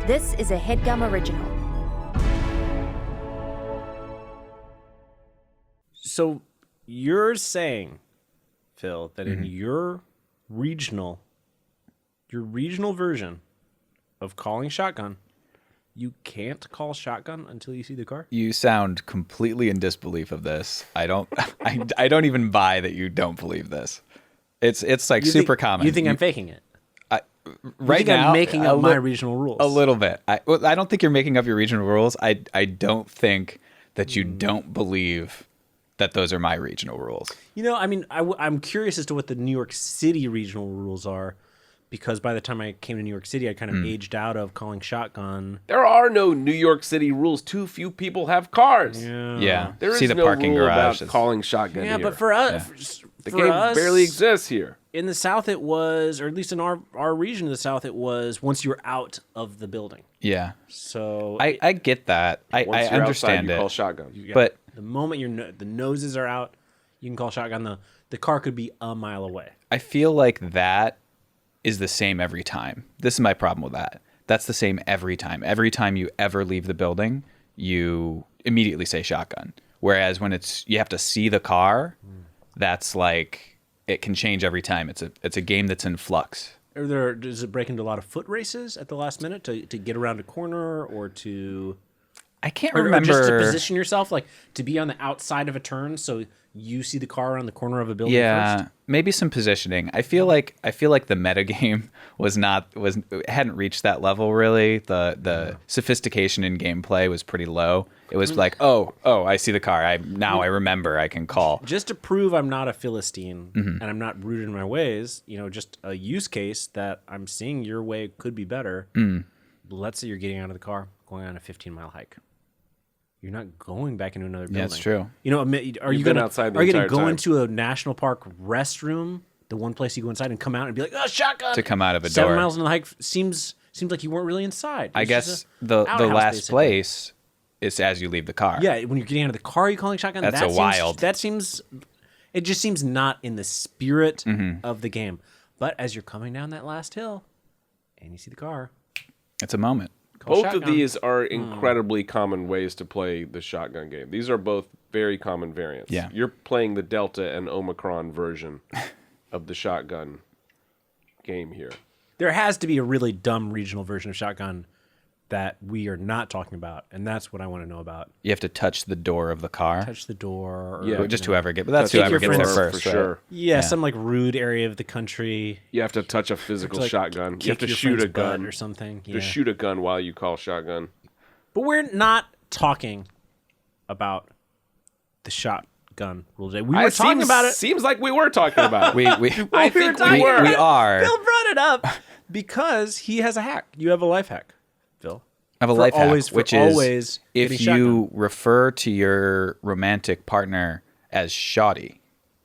This is a Headgum original. So you're saying, Phil, that in your regional version of calling shotgun, you can't call shotgun until you see the car? You sound completely in disbelief of this. I don't even buy that you don't believe this. It's like super common. You think I'm faking it? Right now, I'm making up my regional rules. A little bit. I don't think you're making up your regional rules. I don't think that you don't believe that those are my regional rules. You know, I mean, I'm curious as to what the New York City regional rules are, because by the time I came to New York City, I kind of aged out of calling shotgun. There are no New York City rules. Too few people have cars. Yeah. There is See the no parking rule garage. about calling shotgun Yeah, here. but for us, the game barely exists here. In the South, it was, or at least in our region of the South, it was once you were out of the building. Yeah. So I get that. I Once you're understand outside, you it. call shotgun. But the moment the noses are out, you can call shotgun. The car could be a mile away. I feel like that is the same every time. This is my problem with that. That's the same every time. Every time you ever leave the building, you immediately say shotgun. Whereas when you have to see the car, that's like, it can change every time. It's a game that's in flux. Does it break into a lot of foot races at the last minute to get around a corner or to... I can't Or remember. just to position yourself, like to be on the outside of a turn, so you see the car around the corner of a building first. Maybe some positioning. I feel like the metagame hadn't reached that level really. The sophistication in gameplay was pretty low. It was like, oh, I see the car. I remember I can call. Just to prove I'm not a Philistine and I'm not rooted in my ways, just a use case that I'm seeing your way could be better. Let's say you're getting out of the car, going on a 15-mile hike. You're not going back into another building. Yeah, that's true. Are you going to go into a national park restroom, the one place you go inside, and come out and be like, oh, shotgun! To come out of a 7 door. miles in the hike seems like you weren't really inside. I guess the last basically. Place is as you leave the car. Yeah, when you're getting out of the car, are you calling shotgun? That's wild. It just seems not in the spirit of the game. But as you're coming down that last hill and you see the car, it's a moment. Both shotgun. of these are incredibly common ways to play the shotgun game. These are both very common variants. Yeah. You're playing the Delta and Omicron version of the shotgun game here. There has to be a really dumb regional version of shotgun that we are not talking about, and that's what I want to know about. You have to touch the door of the car. Touch the door. Yeah, just whoever gets. But that's whoever gets there first, for right? sure. Yeah, some like rude area of the country. You have to touch a physical shotgun. You have to your shoot a friend's butt gun or something. To shoot a gun while you call shotgun. But we're not talking about the shotgun rule today. We were talking about it. Seems like we were talking about it. I think we are. Phil brought it up because he has a hack. You have a life hack, Phil. I have a life hack, which is if you refer to your romantic partner as shoddy,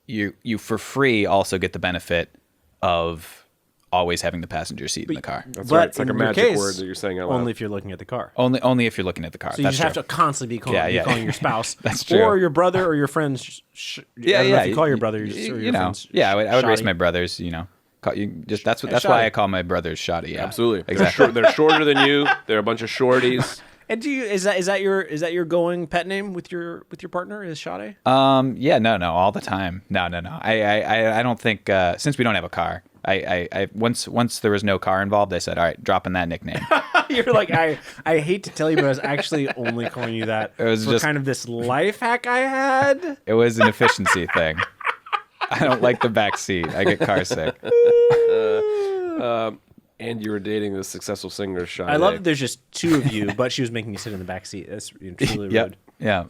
you for free also get the benefit of always having the passenger seat in the car. That's right. It's like a magic word that you're saying out loud. Only if you're looking at the car. Only if you're looking at the car. So you just have to constantly be calling your spouse. That's true. Or your brother or your friends. I don't know if you call your brother or your friends. Yeah, I would race shoddy. my brothers, that's why I call my brothers shoddy. Yeah. Absolutely. Exactly. They're shorter than you. They're a bunch of shorties. And is that your going pet name with your partner is Sade? No, all the time. No. I don't think since we don't have a car, I once there was no car involved, I said, all right, dropping that nickname. You're like, I hate to tell you, but I was actually only calling you that for just kind of this life hack I had. It was an efficiency thing. I don't like the back seat. I get car sick. And you were dating the successful singer, Sade. I love that there's just two of you, but she was making you sit in the back seat. That's truly rude. Yeah.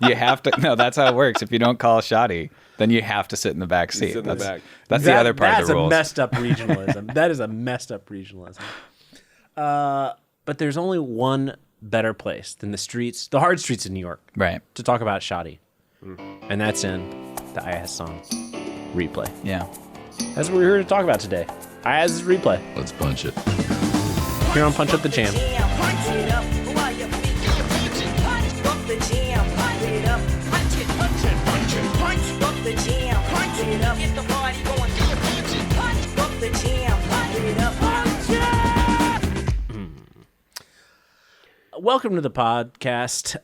You have to. No, that's how it works. If you don't call shoddy, then you have to sit in the back seat. Sit in the back. That's the other part of the rules. That's a messed up regionalism. That is a messed up regionalism. But there's only one better place than the hard streets of New York, right, to talk about shoddy, and that's in the Iyaz song Replay. Yeah. That's what we're here to talk about today. Iyaz's Replay. Let's punch it. Here on Punch Up the Jam. welcome to the podcast.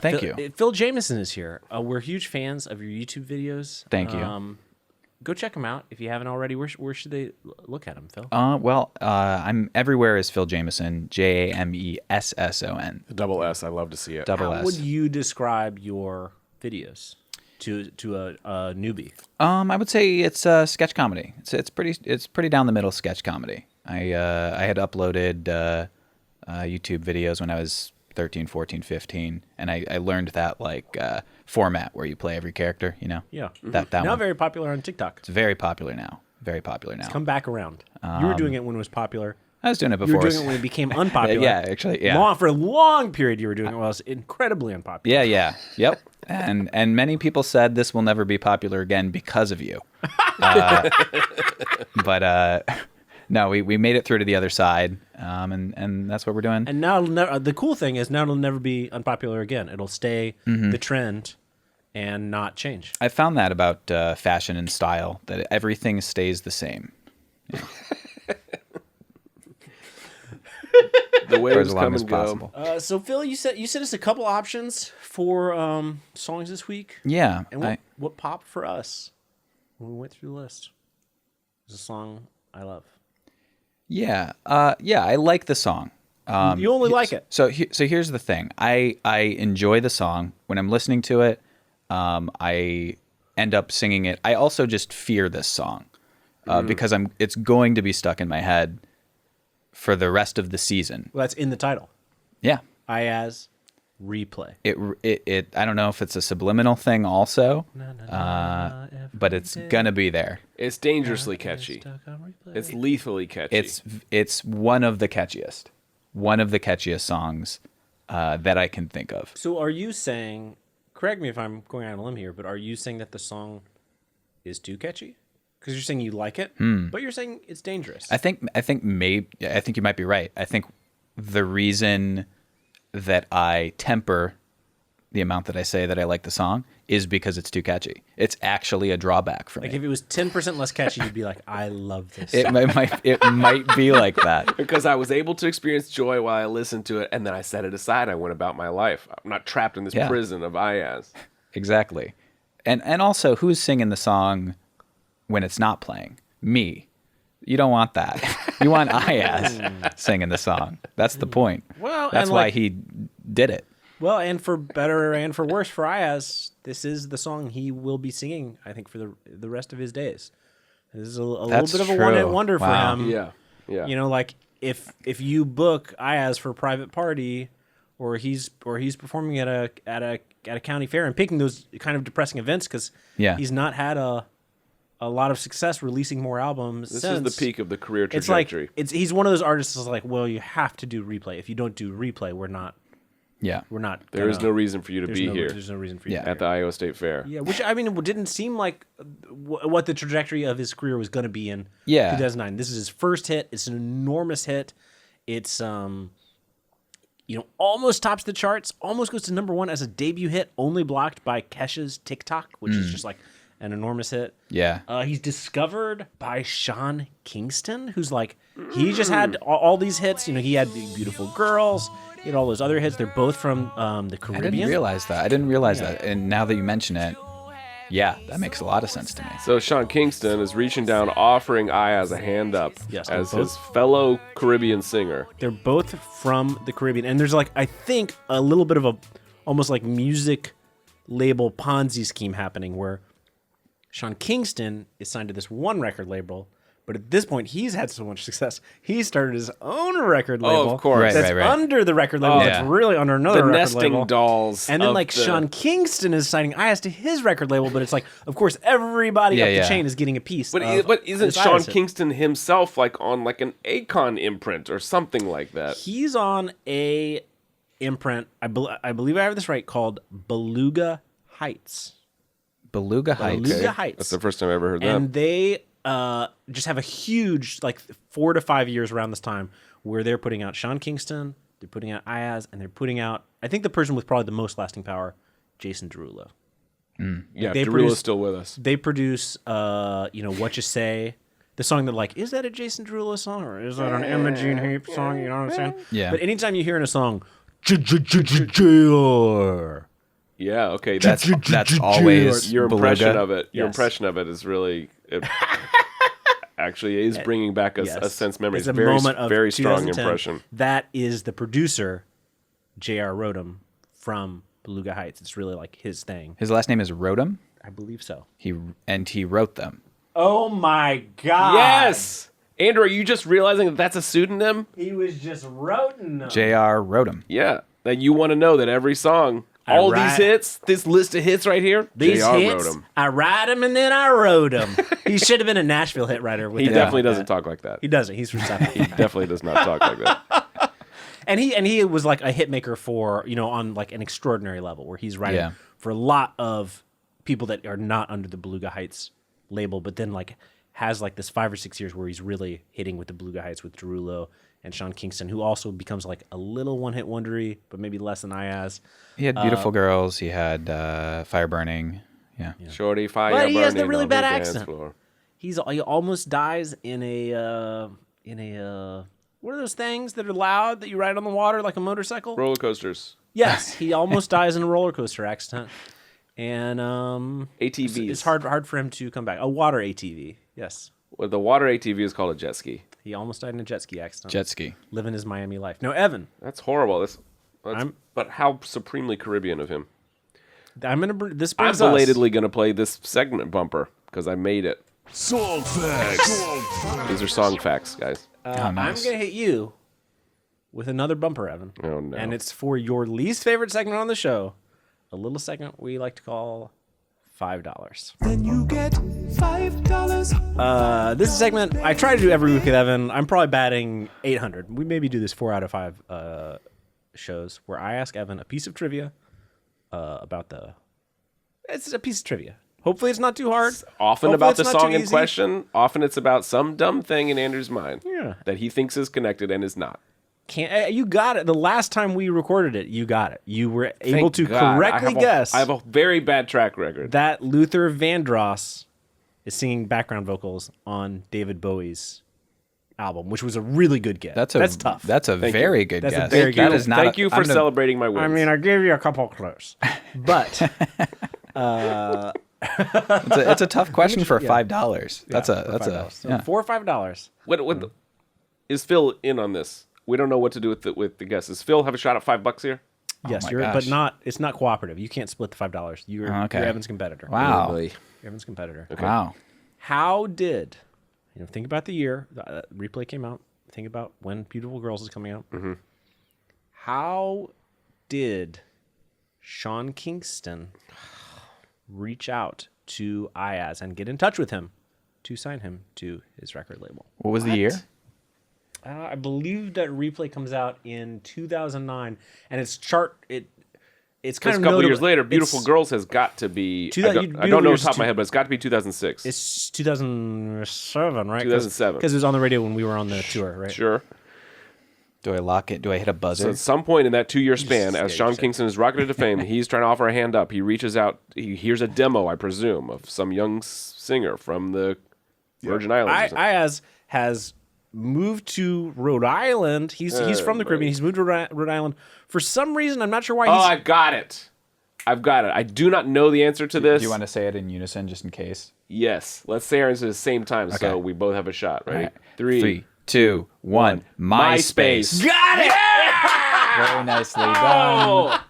Thank you. Phil Jamesson is here. We're huge fans of your YouTube videos. Thank you. Go check them out if you haven't already. Where should they look at them, Phil? I'm everywhere as Phil Jamesson, Jamesson. Double S. I love to see it. Double How S. would you describe your videos to a newbie? I would say it's sketch comedy. It's pretty down the middle sketch comedy. I had uploaded YouTube videos when I was 13, 14, 15, and I learned that format where you play every character, Yeah. That Now one. very popular on TikTok. It's very popular now. Come back around. You were doing it when it was popular. I was doing it You before. were doing it when it became unpopular. Yeah, actually, yeah. For a long period, you were doing it while it was incredibly unpopular. Yeah. Yep. And many people said this will never be popular again because of you. But no, we made it through to the other side, and that's what we're doing. And now the cool thing is now it'll never be unpopular again. It'll stay the trend and not change. I found that about fashion and style, that everything stays the same. The For waves as long come as and go. possible. So Phil, you sent us a couple options for songs this week. Yeah. And what popped for us when we went through the list? It's a song I love. Yeah. I like the song. You only like it. So here's the thing. I enjoy the song. When I'm listening to it, I end up singing it. I also just fear this song because it's going to be stuck in my head for the rest of the season. Well, that's in the title. Yeah. Iyaz Replay. It I don't know if it's a subliminal thing also, but it's gonna be there. It's dangerously catchy. It's lethally catchy. It's one of the catchiest songs that I can think of. So are you saying, correct me if I'm going out on a limb here, but are you saying that the song is too catchy? Because you're saying you like it, but you're saying it's dangerous. I think you might be right. I think the reason that I temper the amount that I say that I like the song is because it's too catchy. It's actually a drawback for me. Like if it was 10% less catchy, you'd be like, I love this. It might be like that. Because I was able to experience joy while I listened to it, and then I set it aside. I went about my life. I'm not trapped in this prison of Iyaz. Exactly. And also, who's singing the song when it's not playing? Me. You don't want that. You want Iyaz singing the song. That's the point. Well, that's and why he did it. Well, and for better and for worse for Iyaz, this is the song he will be singing, I think, for the rest of his days. This is a little bit of a one-hit wonder for him. Yeah. You know, like if you book Iyaz for a private party, or he's performing at a county fair and picking those kind of depressing events because he's not had a lot of success releasing more albums. This is the peak of the career It's trajectory. like he's one of those artists that's like, well, you have to do Replay. If you don't do Replay, we're not. There is no reason for you to be here. There's no reason for you to be at the Iowa State Fair. Yeah, which I mean, it didn't seem like what the trajectory of his career was going to be in 2009. This is his first hit. It's an enormous hit. It's almost tops the charts. Almost goes to number one as a debut hit, only blocked by Kesha's TikTok, which is just like an enormous hit. Yeah. He's discovered by Sean Kingston, who's like, he just had all these hits. You know, he had Beautiful Girls. He had all those other hits. They're both from the Caribbean. I didn't realize that. And now that you mention it, yeah, that makes a lot of sense to me. So Sean Kingston is reaching down, offering Iyaz a hand up as his fellow Caribbean singer. They're both from the Caribbean. And there's I think, a little bit of a almost like music label Ponzi scheme happening where Sean Kingston is signed to this one record label, but at this point, he's had so much success. He started his own record label. Oh, of course. That's under the record label. That's really under another record nesting label. dolls. And then Sean Kingston is signing Iyaz to his record label, but it's like, of course, everybody up the chain is getting a piece. But isn't Sean Kingston himself on an Akon imprint or something like that? He's on a imprint, I believe I have this right, called Beluga Heights. Beluga Heights. Beluga Heights. That's the first time I ever heard that. And they just have a huge 4 to 5 years around this time where they're putting out Sean Kingston, they're putting out Iyaz, and they're putting out, I think the person with probably the most lasting power, Jason Derulo. Yeah, Derulo's still with us. They produce What You Say, the song that is that a Jason Derulo song or is that an Imogene Heap song? You know what I'm saying? Yeah. But anytime you hear in a song, Jr. Yeah, okay. That's always your impression Beluga. of it. Your Yes. impression of it is really actually is bringing back a sense memory. It's It's a very, moment of very strong 2010. impression. That is the producer, J.R. Rodham from Beluga Heights. It's really like his thing. His last name is Rodham. I believe so. He wrote them. Oh my God! Yes, Andrew, are you just realizing that that's a pseudonym? He was just wrote them. J.R. Rodham. Yeah, that you want to know that every song, I all write- these hits, this list of hits right here, These J.R. hits, wrote 'em. I write them and then I wrote them. He should have been a Nashville hit writer. With He it definitely like doesn't that. talk like that. He doesn't. He's from South He definitely does not talk like that. And he was like a hit maker for, on like an extraordinary level where he's writing for a lot of people that are not under the Beluga Heights label, but then like has like this 5 or 6 years where he's really hitting with the Beluga Heights with Derulo and Sean Kingston, who also becomes like a little one-hit wondery, but maybe less than Iyaz. He had Beautiful Girls. He had Fire Burning. Yeah. Shorty fire But he has the burning really on bad the dance accent. floor. He almost dies in a what are those things that are loud that you ride on the water like a motorcycle? Roller coasters, Yes, he almost dies in a roller coaster accident, and ATVs. it's hard for him to come back. A water ATV, yes. Well, the water ATV is called a jet ski. He almost died in a jet ski accident. Jet ski. Living his Miami life. No, Evan, That's horrible. That's I'm- but how supremely Caribbean of him. I'm gonna. This I'm brings us. belatedly going to play this segment bumper because I made it. Song facts. These are song facts, guys. Oh, I'm nice. gonna hit you with another bumper, Evan. Oh, no. And it's for your least favorite segment on the show, a little segment we like to call $5. Then you get $5. This is a segment I try to do every week with Evan. I'm probably batting 800. We maybe do this 4 out of 5 shows where I ask Evan a piece of trivia about the. It's a piece of trivia. Hopefully, it's not too hard. Often Hopefully about it's the not too song in easy. question. Often it's about some dumb thing in Andrew's mind Yeah. that he thinks is connected and is not. You got it. The last time we recorded it, you got it. You were able Thank to God. correctly guess I have a very bad track record. that Luther Vandross is singing background vocals on David Bowie's album, which was a really good guess. That's tough. That's a very good That's a guess. very That good- is not. Thank you for I'm gonna- celebrating my wins. I mean, I gave you a couple clues, but It's a tough question for $5. That's for a $5. So yeah. $4 or $5. Is Phil in on this? We don't know what to do with the guess. Does Phil have a shot at $5 here? Yes, my you're, but gosh. not. It's not cooperative. You can't split the $5. You're Okay. Evan's competitor. Wow. You're Evan's competitor. Wow. How did think about the year replay came out? Think about when Beautiful Girls is coming out. Mm-hmm. How did Sean Kingston reach out to Iyaz and get in touch with him to sign him to his record label? What was the year? I believe that replay comes out in 2009, and it's kind It's of a couple notable. years later. Beautiful It's- Girls has got to be. I don't Beautiful know off Girls the top of my is head, but it's got to be 2006. It's 2007, right? 2007. Because it was on the radio when we were on the tour, right? Sure. Do I lock it? Do I hit a So buzzer? at some point in that 2-year span, as yeah, Sean you said. Kingston is rocketed to fame, he's trying to offer a hand up. He reaches out. He hears a demo, I presume, of some young singer from the Virgin Islands. or something. Iyaz has moved to Rhode Island. He's from the Caribbean. He's moved to Rhode Island for some reason. I'm not sure why. Oh, He's I've got it. I do not know the answer to this. Do you want to say it in unison just in case? Yes. Let's say our answer at the same time, so Okay. we both have a shot. Ready? All right. 3, 2, 1. MySpace. got it. Very nicely done.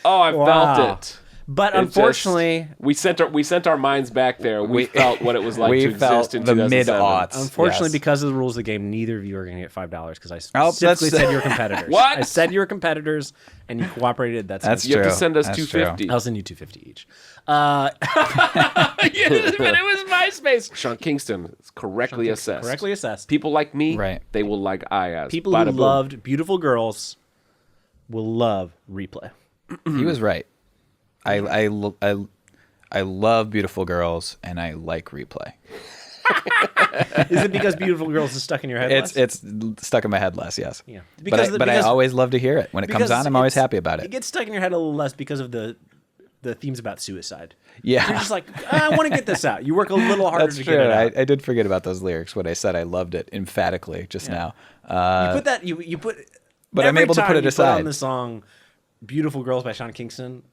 Oh, I Wow. felt it. But It just- unfortunately, we sent our minds back there. We felt what it was like we to felt exist in the 2007. mid-aughts. yes. because of the rules of the game, neither of you are going to get $5 because I Oh, specifically that's- said you were competitors. What? I said you were competitors, and you cooperated. That's You have to True. send us That's 250. I'll send you $250 each. But it was MySpace. Sean Kingston is correctly assessed. Correctly assessed. People like me, Right. they will like Iyaz. People Bada who boom. loved Beautiful Girls will love Replay. He was right. I love Beautiful Girls and I like Replay. Is it because Beautiful Girls is stuck in your head? It's less? it's stuck in my head less, yes. Yeah. But I always love to hear it. When it comes because on, I'm always it's- happy about It it. gets stuck in your head a little less because of the themes about suicide. Yeah. You're just like, I want to get this out. You work a little harder That's to true. get it out. I did forget about those lyrics when I said I loved it emphatically just now. You put that. You put but I'm able to put it Put aside. on the song "Beautiful Girls" by Sean Kingston.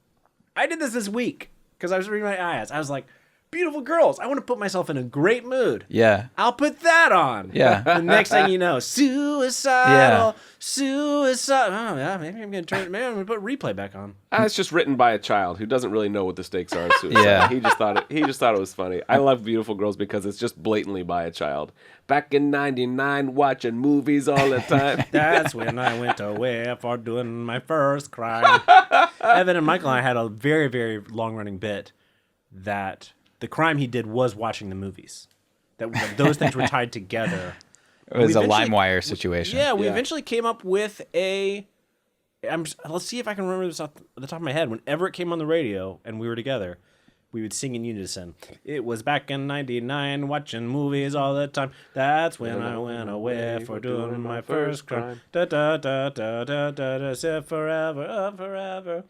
I did this week because I was reading my Iyaz. I was like, "Beautiful Girls." I want to put myself in a great mood. Yeah. I'll put that on. Yeah. The next thing you know, suicidal, suicide. Oh yeah, maybe I'm gonna put replay back on. It's just written by a child who doesn't really know what the stakes are in suicide. Yeah. He just thought it was funny. I love Beautiful Girls because it's just blatantly by a child. Back in '99, watching movies all the time. That's when I went away for doing my first crime. Evan and Michael and I had a very, very long-running bit that the crime he did was watching the movies. That those things were tied together. It was a We eventually- LimeWire situation. Yeah, we eventually came up with let's see if I can remember this off the top of my head. Whenever it came on the radio and we were together, we would sing in unison. It was back in '99, watching movies all the time. That's when I went away for doing my first crime. Da da da da da da da. Said forever, forever.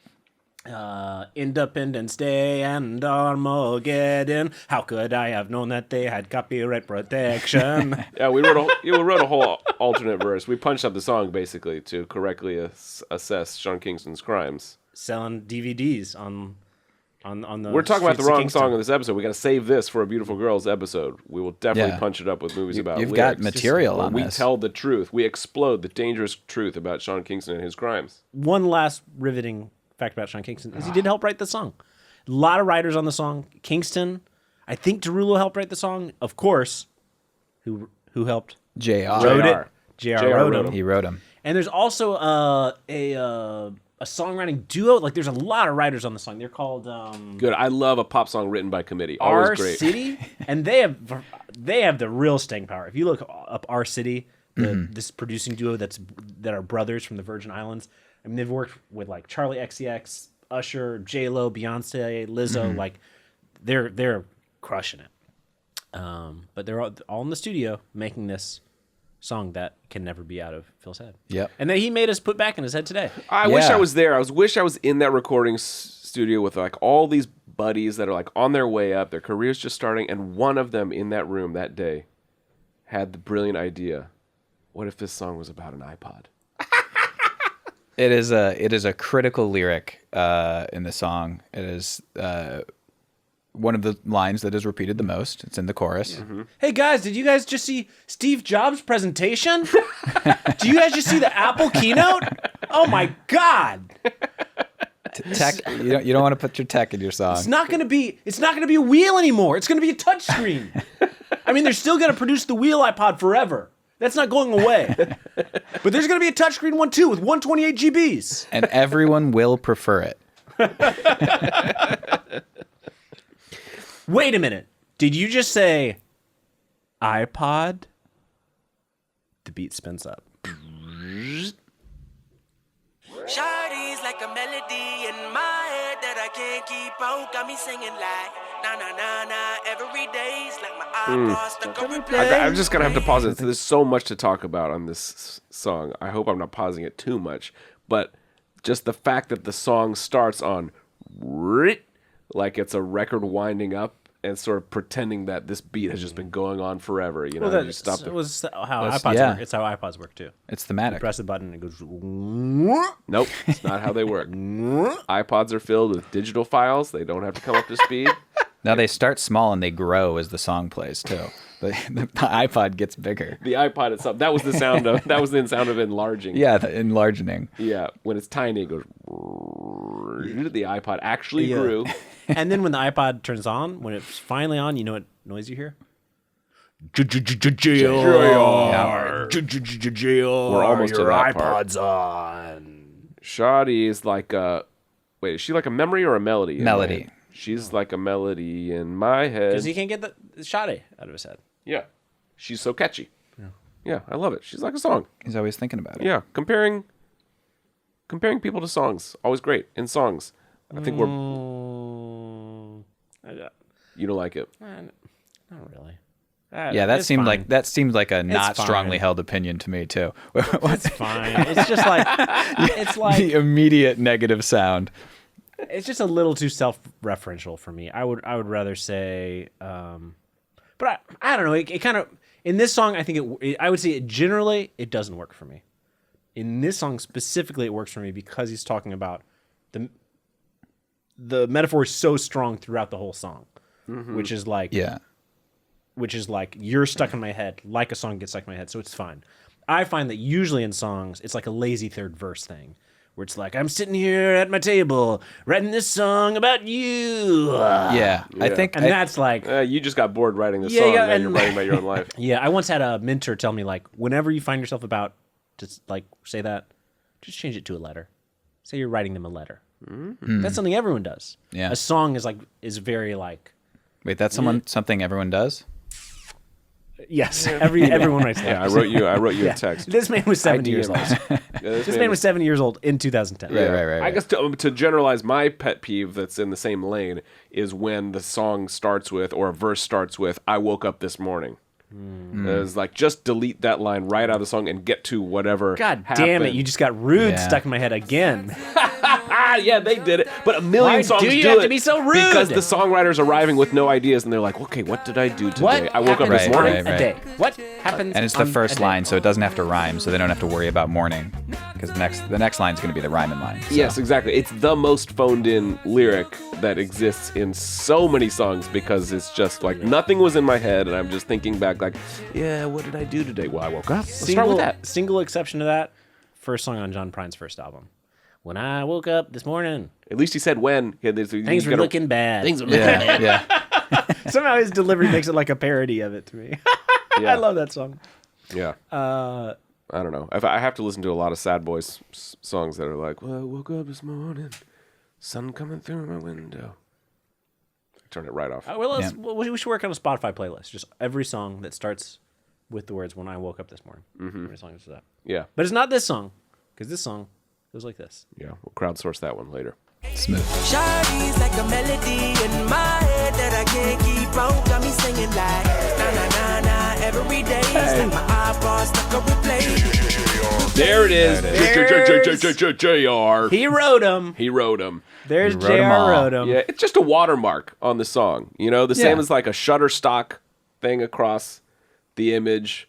Independence Day and Armageddon. How could I have known that they had copyright protection? Yeah, we wrote a whole alternate verse. We punched up the song basically to correctly assess Sean Kingston's crimes. Selling DVDs on the. We're talking about the streets of wrong Kingston. song in this episode. We got to save this for a Beautiful Girls episode. We will definitely Yeah. punch it up with movies about You've lyrics. got material on We this. tell the truth. We explode the dangerous truth about Sean Kingston and his crimes. One last riveting fact about Sean Kingston is he did help write the song. A lot of writers on the song. Kingston, I think Derulo helped write the song. Of course, who helped JR. wrote JR. it? JR JR wrote wrote him. He wrote him. And there's also a songwriting duo. Like there's a lot of writers on the song. They're called Good. I love a pop song written by committee. Always R great. City, and they have the real staying power. If you look up R City, this producing duo that are brothers from the Virgin Islands. I mean, they've worked with like Charlie XCX, Usher, J Lo, Beyonce, Lizzo. Like they're crushing it. But they're all in the studio making this song that can never be out of Phil's head. Yep. And that he made us put back in his head today. I wish Yeah. I was there. Wish I was in that recording studio with like all these buddies that are like on their way up, their careers just starting, and one of them in that room that day had the brilliant idea: what if this song was about an iPod? It is a critical lyric in the song. It is one of the lines that is repeated the most. It's in the chorus. Mm-hmm. Hey guys, did you guys just see Steve Jobs' presentation? Do you guys just see the Apple keynote? Oh my God! Tech. You don't want to put your tech in your song. It's not gonna be a wheel anymore. It's gonna be a touchscreen. I mean, they're still gonna produce the wheel iPod forever. That's not going away. But there's gonna be a touchscreen one too with 128 GBs. And everyone will prefer it. Wait a minute. Did you just say iPod? The beat spins up. Shawty's like a melody in my head that I can't keep out. Got me singing like na na na na every day's like my iPod stuck on replay. I'm just gonna have to pause it. There's so much to talk about on this song. I hope I'm not pausing it too much, but just the fact that the song starts on like it's a record winding up and sort of pretending that this beat has just been going on forever. You know, Well, you stop that was how That's- iPods yeah. work. It's how iPods work too. It's thematic. Press the button and it goes. Nope, it's not how they work. iPods are filled with digital files. They don't have to come up to speed. Now they start small and they grow as the song plays too. The iPod gets bigger. The iPod itself, that was the sound of enlarging. Yeah, the enlarging. Yeah, when it's tiny, it goes. The iPod actually grew. And then when the iPod turns on, when it's finally on, you know what noise you hear? We're almost to that part. iPod's on. Shoddy is like a. Wait, is she like a memory or a melody? in my Melody. head? She's like a melody in my head. Because he can't get the shotty out of his head. Yeah, she's so catchy. Yeah, I love it. She's like a song. He's always thinking about it. Yeah, comparing people to songs, always great in songs. I think you don't like it. Not really. Yeah, that It's seemed fine. like a not fine. strongly held opinion to me too. It's fine. It's just like it's The like immediate negative sound. it's just a little too self-referential for me. I would rather say, but I don't know. It kind of in this song, I think I would say generally it doesn't work for me. In this song specifically, it works for me because he's talking about the metaphor is so strong throughout the whole song, which is like you're stuck in my head, like a song gets stuck in my head, so it's fine. I find that usually in songs, it's like a lazy third verse thing, where it's like, I'm sitting here at my table writing this song about you. I think, and that's like, you just got bored writing this song, and you're writing about your own life. Yeah, I once had a mentor tell me, like, whenever you find yourself about to like say that, just change it to a letter. Say you're writing them a letter. That's something everyone does. Yeah. A song is very like. Wait, that's something everyone does? Yes, everyone writes that. Yeah, I wrote you a text. This man was 70 years old. This man was 70 years old in 2010. Right. I guess to generalize my pet peeve that's in the same lane is when the song starts with, or a verse starts with, I woke up this morning. It's like, just delete that line right out of the song and get to whatever God happened. damn it, you just got rude stuck in my head again. Yeah, they did it. But a million Why songs do you do have it to be so rude? because the songwriter's arriving with no ideas and they're like, okay, what did I do today? What I woke up happens this morning. on a day? What happens And it's the on first a day? line, so it doesn't have to rhyme, so they don't have to worry about morning, because the next line is going to be the rhyming line. So. Yes, exactly. It's the most phoned in lyric that exists in so many songs because it's just like nothing was in my head and I'm just thinking back like, yeah, what did I do today? Well, I woke up. Let's start with that. Single exception to that, first song on John Prine's first album. When I woke up this morning, At least he said when. things were looking bad. Things were looking bad. Yeah. Somehow his delivery makes it like a parody of it to me. Yeah. I love that song. Yeah. I don't know. I have to listen to a lot of sad boys songs that are like, well, I woke up this morning, sun coming through my window. Turn it right off. We should work on a Spotify playlist. Just every song that starts with the words "When I woke up this morning." Every song is that. Yeah. But it's not this song, because this song goes like this. Yeah. We'll crowdsource that one later. Smooth. Shawty's like a melody in my head that I can't keep out. Got me singing like na na na na every day. It's like my iPod stuck on replay. There it is. JR. He wrote them. He wrote them. There's He wrote 'em JR all. wrote them. Yeah, it's just a watermark on the song. You know, the same Yeah. as like a Shutterstock thing across the image.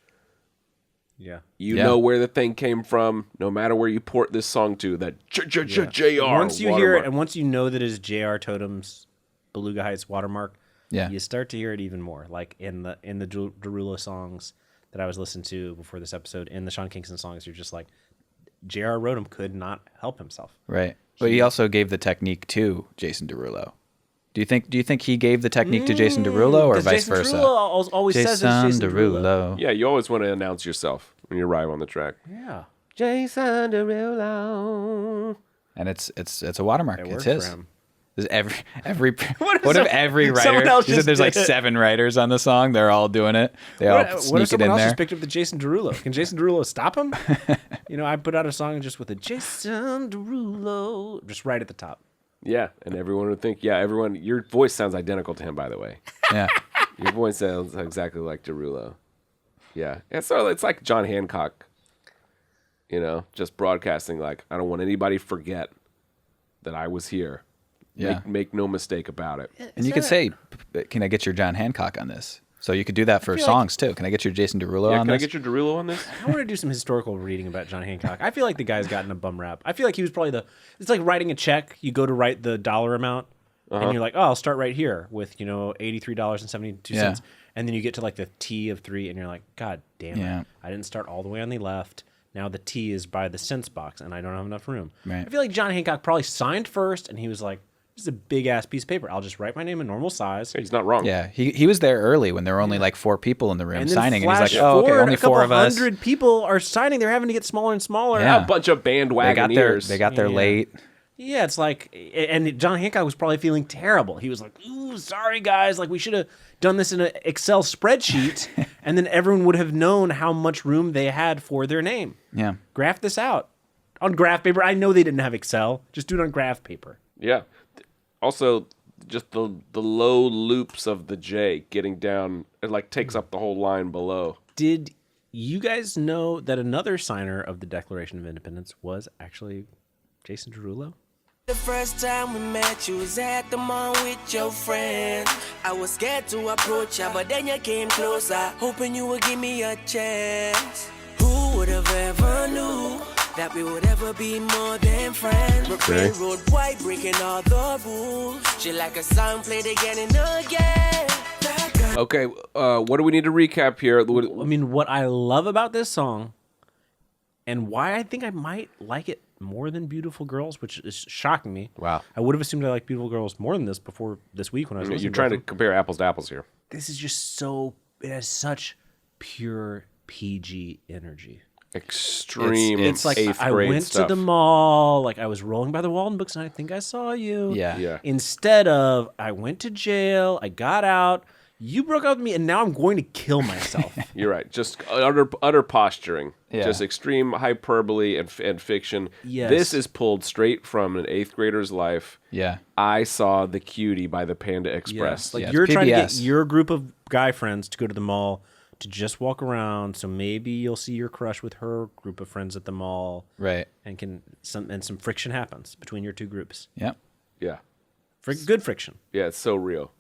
Yeah. You Yeah. know where the thing came from, no matter where you port this song to. That JR. Once you hear it, watermark. and once you know that it's JR Totem's Beluga Heights watermark, Yeah. you start to hear it even more. Like in the Derulo songs that I was listening to before this episode, in the Sean Kingston songs, you're just like, J.R. Rodham could not help himself. Right. But he also gave the technique to Jason Derulo. Do you think he gave the technique to Jason Derulo or 'Cause vice Jason versa? Derulo always says it's Jason Derulo. Yeah, you always want to announce yourself when you arrive on the track. Yeah. Jason Derulo. And it's a watermark. It It's worked his. for him. There's every What if what if some- every someone writer? else You said just there's like did it? 7 writers on the song. They're all doing it. They all What if sneak it someone in else there. just picked up the Jason Derulo? Can Jason Derulo stop him? I put out a song just with a Jason Derulo just right at the top. Yeah, and everyone would think, everyone, your voice sounds identical to him, by the way. Yeah. Your voice sounds exactly like Derulo. Yeah. And so it's like John Hancock, just broadcasting like, I don't want anybody to forget that I was here. Yeah. Make no mistake about it. And you could say, "Can I get your John Hancock on this?" So you could do that for songs too. Can I get your Jason Derulo Yeah, on can I this? get your Derulo on this? I want to do some historical reading about John Hancock. I feel like the guy's gotten a bum rap. I feel like he was probably it's like writing a check. You go to write the dollar amount, and you're like, oh, I'll start right here with, $83.72. Yeah. And then you get to like the T of 3, and you're like, God damn it. Yeah. I didn't start all the way on the left. Now the T is by the cents box, and I don't have enough room. Right. I feel like John Hancock probably signed first, and he was like, this is a big-ass piece of paper. I'll just write my name in normal size. He's not wrong. Yeah, he was there early when there were only like 4 people in the room And then signing, and he's flash like, "Oh, okay, forward, only a couple 4 of us." 100 people are signing. They're having to get smaller and smaller. Yeah. A bunch of They bandwagoners. got there Yeah. late. Yeah, it's like, and John Hancock was probably feeling terrible. He was like, ooh, sorry, guys. Like, we should have done this in an Excel spreadsheet, and then everyone would have known how much room they had for their name. Yeah. Graph this out on graph paper. I know they didn't have Excel. Just do it on graph paper. Yeah. Also, just the low loops of the J getting down, it like takes up the whole line below. Did you guys know that another signer of the Declaration of Independence was actually Jason Derulo? The first time we met, you was at the mall with your friends. I was scared to approach you, but then you came closer, hoping you would give me a chance. Who would have ever knew that we would ever be more than friends. But railroad boy breaking all the rules. She like a song played again and again. Okay, what do we need to recap here? I mean, what I love about this song and why I think I might like it more than Beautiful Girls, which is shocking me. Wow. I would have assumed I liked Beautiful Girls more than this before this week when I was listening You're trying to compare apples to apples here. This is just so, it has such pure PG energy. Extreme. It's like eighth I grade went stuff. to the mall, like I was rolling by the Walden books and I think I saw you. Yeah. Instead of I went to jail, I got out, you broke up with me, and now I'm going to kill myself. You're right. Just utter posturing. Yeah. Just extreme hyperbole and fiction. Yes. This is pulled straight from an eighth grader's life. Yeah. I saw the cutie by the Panda Express. Yes. Like Yeah, you're it's trying to get PBS. your group of guy friends to go to the mall to just walk around, so maybe you'll see your crush with her group of friends at the mall, Right. and some friction happens between your two groups. Yep. Yeah. Good friction. Yeah, it's so real.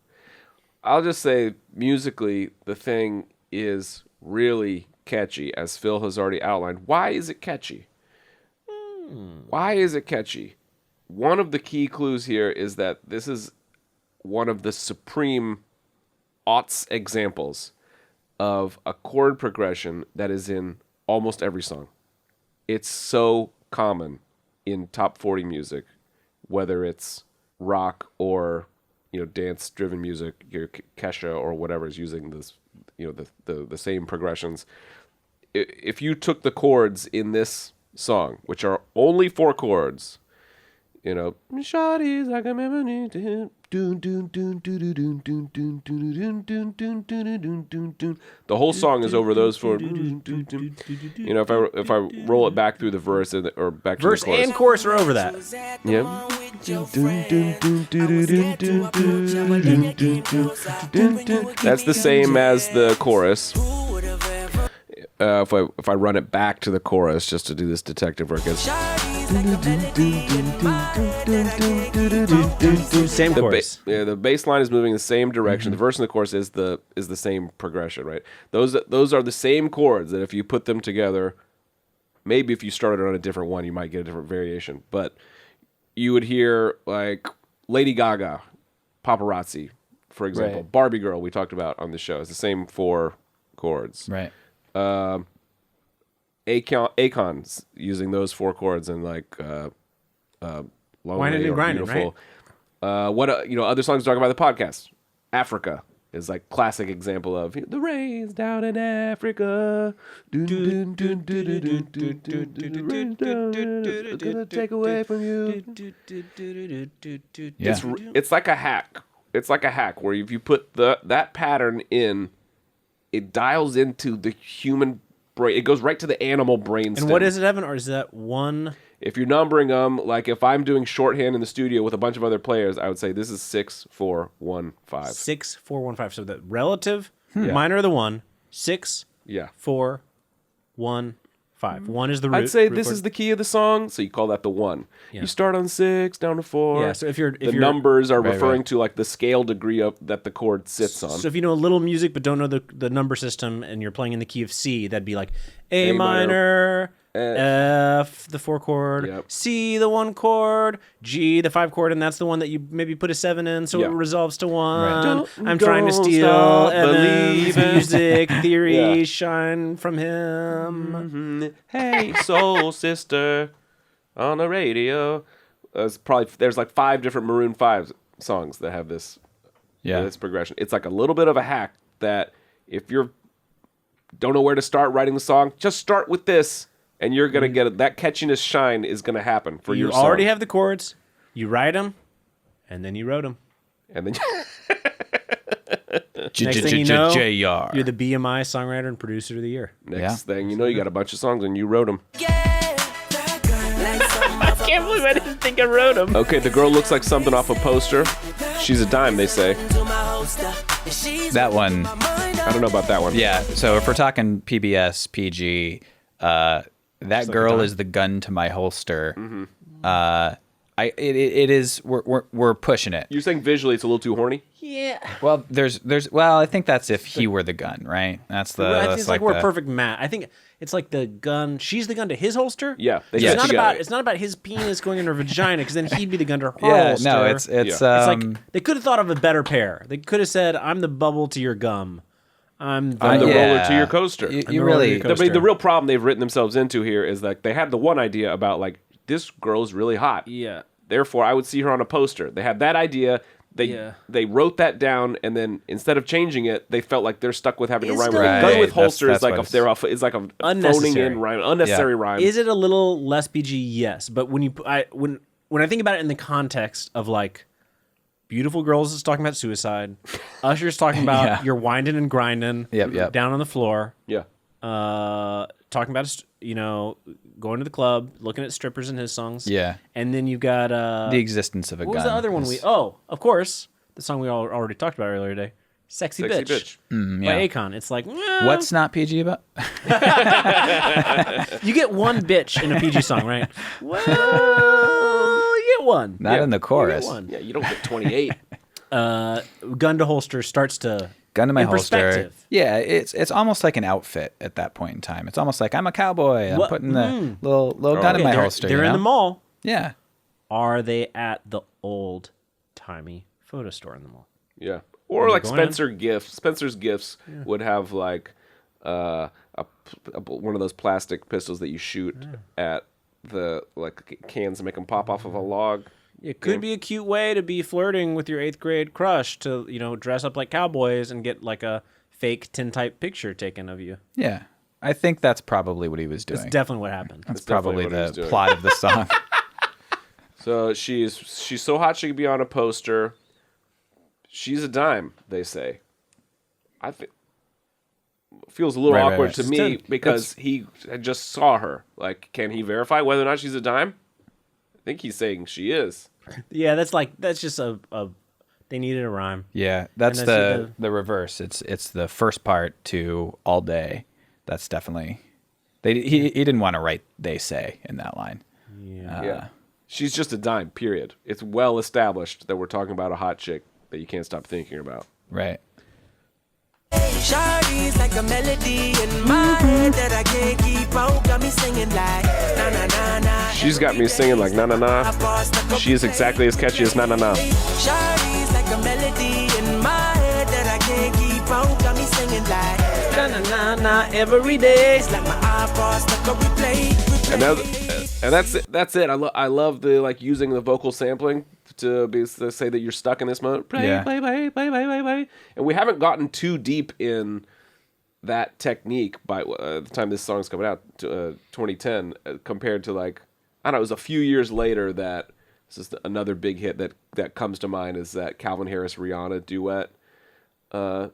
I'll just say, musically, the thing is really catchy, as Phil has already outlined. Why is it catchy? Why is it catchy? One of the key clues here is that this is one of the supreme aughts examples of a chord progression that is in almost every song. It's so common in top 40 music, whether it's rock or dance-driven music. Your Kesha or whatever is using this, the same progressions. If you took the chords in this song, which are only 4 chords, Shawty's like a memory. The whole song is over those 4. If I roll it back through the verse or back to Verse the chorus. and chorus are over that. Yeah. That's the same as the chorus. If I run it back to the chorus just to do this detective work, it's Same chorus. the bass line is moving the same direction. The verse and the chorus is the same progression, right? Those are the same chords that if you put them together, maybe if you started on a different one, you might get a different variation. But you would hear like Lady Gaga, Paparazzi, for example. Right. Barbie Girl, we talked about on the show. It's the same 4 chords. Right. Akon's using those 4 chords and like Lonely Whining and or Grinding, Beautiful. Other songs talk about the podcast. Africa is like classic example of the rain's down in Africa. Gonna take away from you. Yeah. It's like a hack. It's like a hack where if you put that pattern in, it dials into the human brain. It goes right to the animal brain stem. And what is it, Evan? Or is that one? If you're numbering them, like if I'm doing shorthand in the studio with a bunch of other players, I would say this is 6, 4, 1, 5. 6, 4, 1, 5. So the relative Yeah. minor of the 1, 6, Yeah. 4, 1, 5. 1 is the root. I'd say root this chord. is the key of the song, so you call that the 1. Yeah. You start on 6, down to 4. Yeah, so if you're numbers are Right, referring right. to like the scale degree of that the chord sits on. So if you know a little music but don't know the number system and you're playing in the key of C, that'd be like A minor, F, the 4 chord, Yep. C, the 1 chord, G, the 5 chord, and that's the one that you maybe put a 7 in, so Yeah. it resolves to 1. Don't- I'm trying to don't steal stop Evan's believing. music theory, Yeah. shine from him. Hey, soul sister, on the radio. There's like 5 different Maroon 5 songs that have this progression. It's like a little bit of a hack that if you don't know where to start writing the song, just start with this, and you're gonna get it. That catchiness shine is gonna happen for You your song. already have the chords, you write them, and then you wrote them. and then Next thing you know, JR. you're the BMI songwriter and producer of the year. next thing you know, you got a bunch of songs and you wrote them. I can't believe I didn't think I wrote them. Okay, the girl looks like something off a poster. She's a dime, they say. That one. I don't know about that one. Yeah. So if we're talking PBS, PG, that girl is the gun to my holster. Mm-hmm. It is. We're pushing it. You're saying visually it's a little too horny? Well, there's. Well, I think that's if he were the gun, right? That's the. I think That's it's like like we're a the, perfect match. I think it's like the gun. She's the gun to his holster. Yeah, they So get it's not together. about. It's not about his penis going in her vagina because then he'd be the gun to her Yeah, holster. no, it's It's like they could have thought of a better pair. They could have said, "I'm the bubble to your gum. I'm the roller to your coaster." You really The real problem they've written themselves into here is that they had the one idea about like this girl's really hot. Yeah. Therefore, I would see her on a poster. They had that idea. They wrote that down, and then instead of changing it, they felt like they're stuck with having to rhyme with Right. gun with That's holster. Is what like is like a phoning Unnecessary. in rhyme, unnecessary rhyme. Is it a little less PG? Yes, but when I think about it in the context of like beautiful girls is talking about suicide, Usher's talking about Yeah. you're winding and grinding, Yep. down on the floor, Yeah. talking about going to the club, looking at strippers in his songs, Yeah. and then you've got the existence of a what gun. was the other one is- of course, the song we already talked about earlier today, Sexy Bitch. yeah. By Akon. It's like What's not PG about? you get one bitch in a PG song, right? Well, you get one. Not in the You get chorus. one. Yeah, you don't get 28. Gun to holster starts to Gun to my in holster. perspective. Yeah, it's almost like an outfit at that point in time. It's almost like I'm a cowboy. I'm What- putting the little gun in Okay, my they're, holster. They're you in know? the mall. Yeah. Are they at the old timey photo store in the mall? Yeah. Or like going in? Spencer's Gifts would have like one of those plastic pistols that you shoot at the like cans to make them pop off of a log. It could be a cute way to be flirting with your 8th grade crush to, dress up like cowboys and get like a fake tintype picture taken of you. Yeah. I think that's probably what he was doing. That's definitely what happened. That's definitely probably what he was the doing. plot of the song. So she's so hot she could be on a poster. She's a dime, they say. I think feels a little Right, awkward right. to me because he just saw her. Like, can he verify whether or not she's a dime? I think he's saying she is. Yeah, that's just a they needed a rhyme. Yeah, that's And that's the reverse. It's the first part to all day. That's definitely he didn't want to write they say in that line. Yeah. She's just a dime, period. It's well established that we're talking about a hot chick that you can't stop thinking about. Right. Shawty's like a melody in my head that I can't keep out. Got me singing like na na na na. She's got me singing like na na na. She is exactly as catchy as na na na. Shawty's like a melody in my head that I can't keep out. Got me singing like na na na na every day. It's like my iPod stuck on replay. And that's it. I love the like using the vocal sampling to say that you're stuck in this mode. Play. And we haven't gotten too deep in that technique by the time this song's coming out, 2010, compared to like, I don't know, it was a few years later that this is another big hit that comes to mind is that Calvin Harris Rihanna duet. And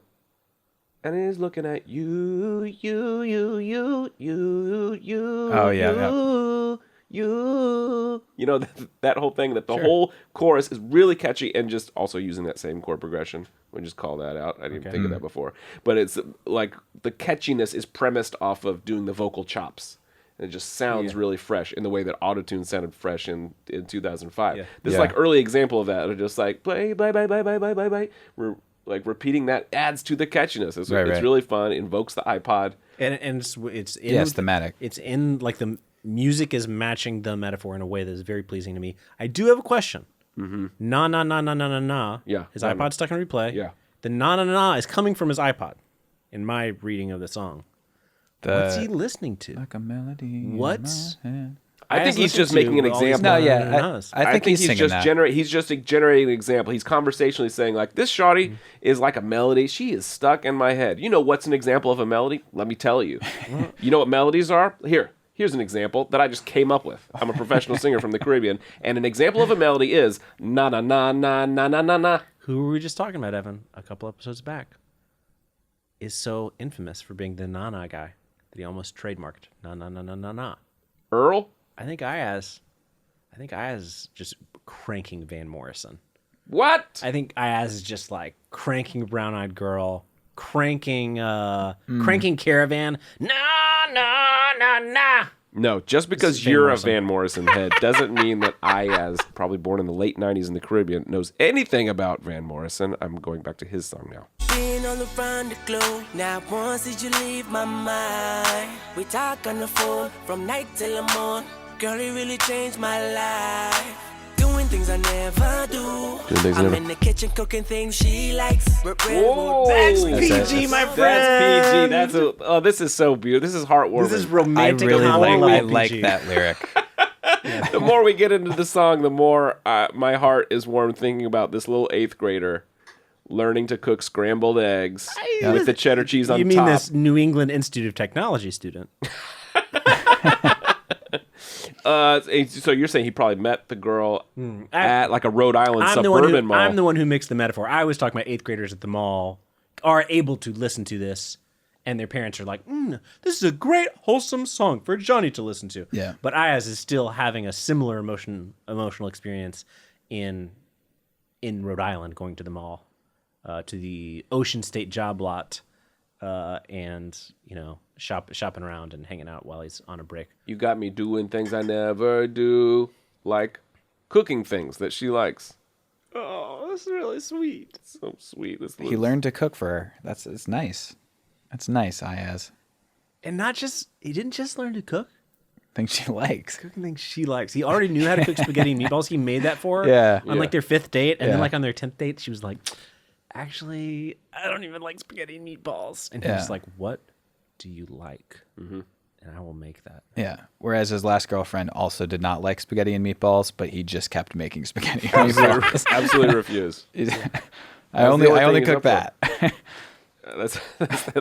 he's looking at you. Oh yeah. You know, that whole thing, that the whole chorus is really catchy, and just also using that same chord progression. We just call that out. I didn't even think of that before. But it's like the catchiness is premised off of doing the vocal chops. And it just sounds really fresh in the way that autotune sounded fresh in 2005. This is like early example of that. It's just like play. We're like repeating that adds to the catchiness. It's really fun. Invokes the iPod. And it's in, Yeah, it's thematic. It's in like the music is matching the metaphor in a way that is very pleasing to me. I do have a question. Na na na na na na na. Yeah, his na, na. iPod's stuck on replay. Yeah. The na na na na is coming from his iPod. In my reading of the song, what's he listening to? Like a melody. in What's my head. I think he's just making an example. No, yeah. na-na-na-nas. I think he's singing just that. he's just generating an example. He's conversationally saying like, this shawty is like a melody. She is stuck in my head. You know what's an example of a melody? Let me tell you. You know what melodies are? Here's an example that I just came up with. I'm a professional singer from the Caribbean, and an example of a melody is na na na na na na na na. Who were we just talking about, Evan? A couple episodes back. Is so infamous for being the na-na guy that he almost trademarked. Na na na na na na. Earl? I think Iyaz is just cranking Van Morrison. What? I think Iyaz is just like cranking Brown Eyed Girl, cranking Caravan. Na na na na. No, just because Van you're Morrison. a Van Morrison head doesn't mean that I, as probably born in the late 90s in the Caribbean, knows anything about Van Morrison. I'm going back to his song now. playing all around the globe. Now once did you leave my mind? We talk on the phone from night till the morn. Girl, it really changed my life. Doing things I never do. I'm in the kitchen cooking things she likes. Whoa, That's That's PG, it. my friend. That's PG. This is so beautiful. This is heartwarming. This is I romantic. really comedy like. I level like PG. that lyric. The more we get into the song, the more my heart is warmed thinking about this little 8th grader learning to cook scrambled eggs with the cheddar cheese on You top. mean this New England Institute of Technology student? So you're saying he probably met the girl at like a Rhode Island I'm suburban mall. I'm the one who mixed the metaphor. I was talking about 8th graders at the mall are able to listen to this, and their parents are like, "This is a great wholesome song for Johnny to listen to." Yeah. But Iyaz is still having a similar emotional experience in Rhode Island, going to the mall, to the Ocean State job lot, and shopping around and hanging out while he's on a break. You got me doing things I never do, like cooking things that she likes. Oh, that's really sweet. So sweet. He learned to cook for her. It's nice. That's nice, Iyaz. And he didn't just learn to cook. Things she likes. Cooking things she likes. He already knew how to cook spaghetti and meatballs. He made that for her Yeah. on like their 5th date. And then Yeah. like on their 10th date, she was like, actually, I don't even like spaghetti and meatballs. And he was Yeah. like, what do you like? Mm-hmm. And I will make that. Yeah. Whereas his last girlfriend also did not like spaghetti and meatballs, but he just kept making spaghetti and meatballs. Absolutely refuse. I only thing he's cook up that.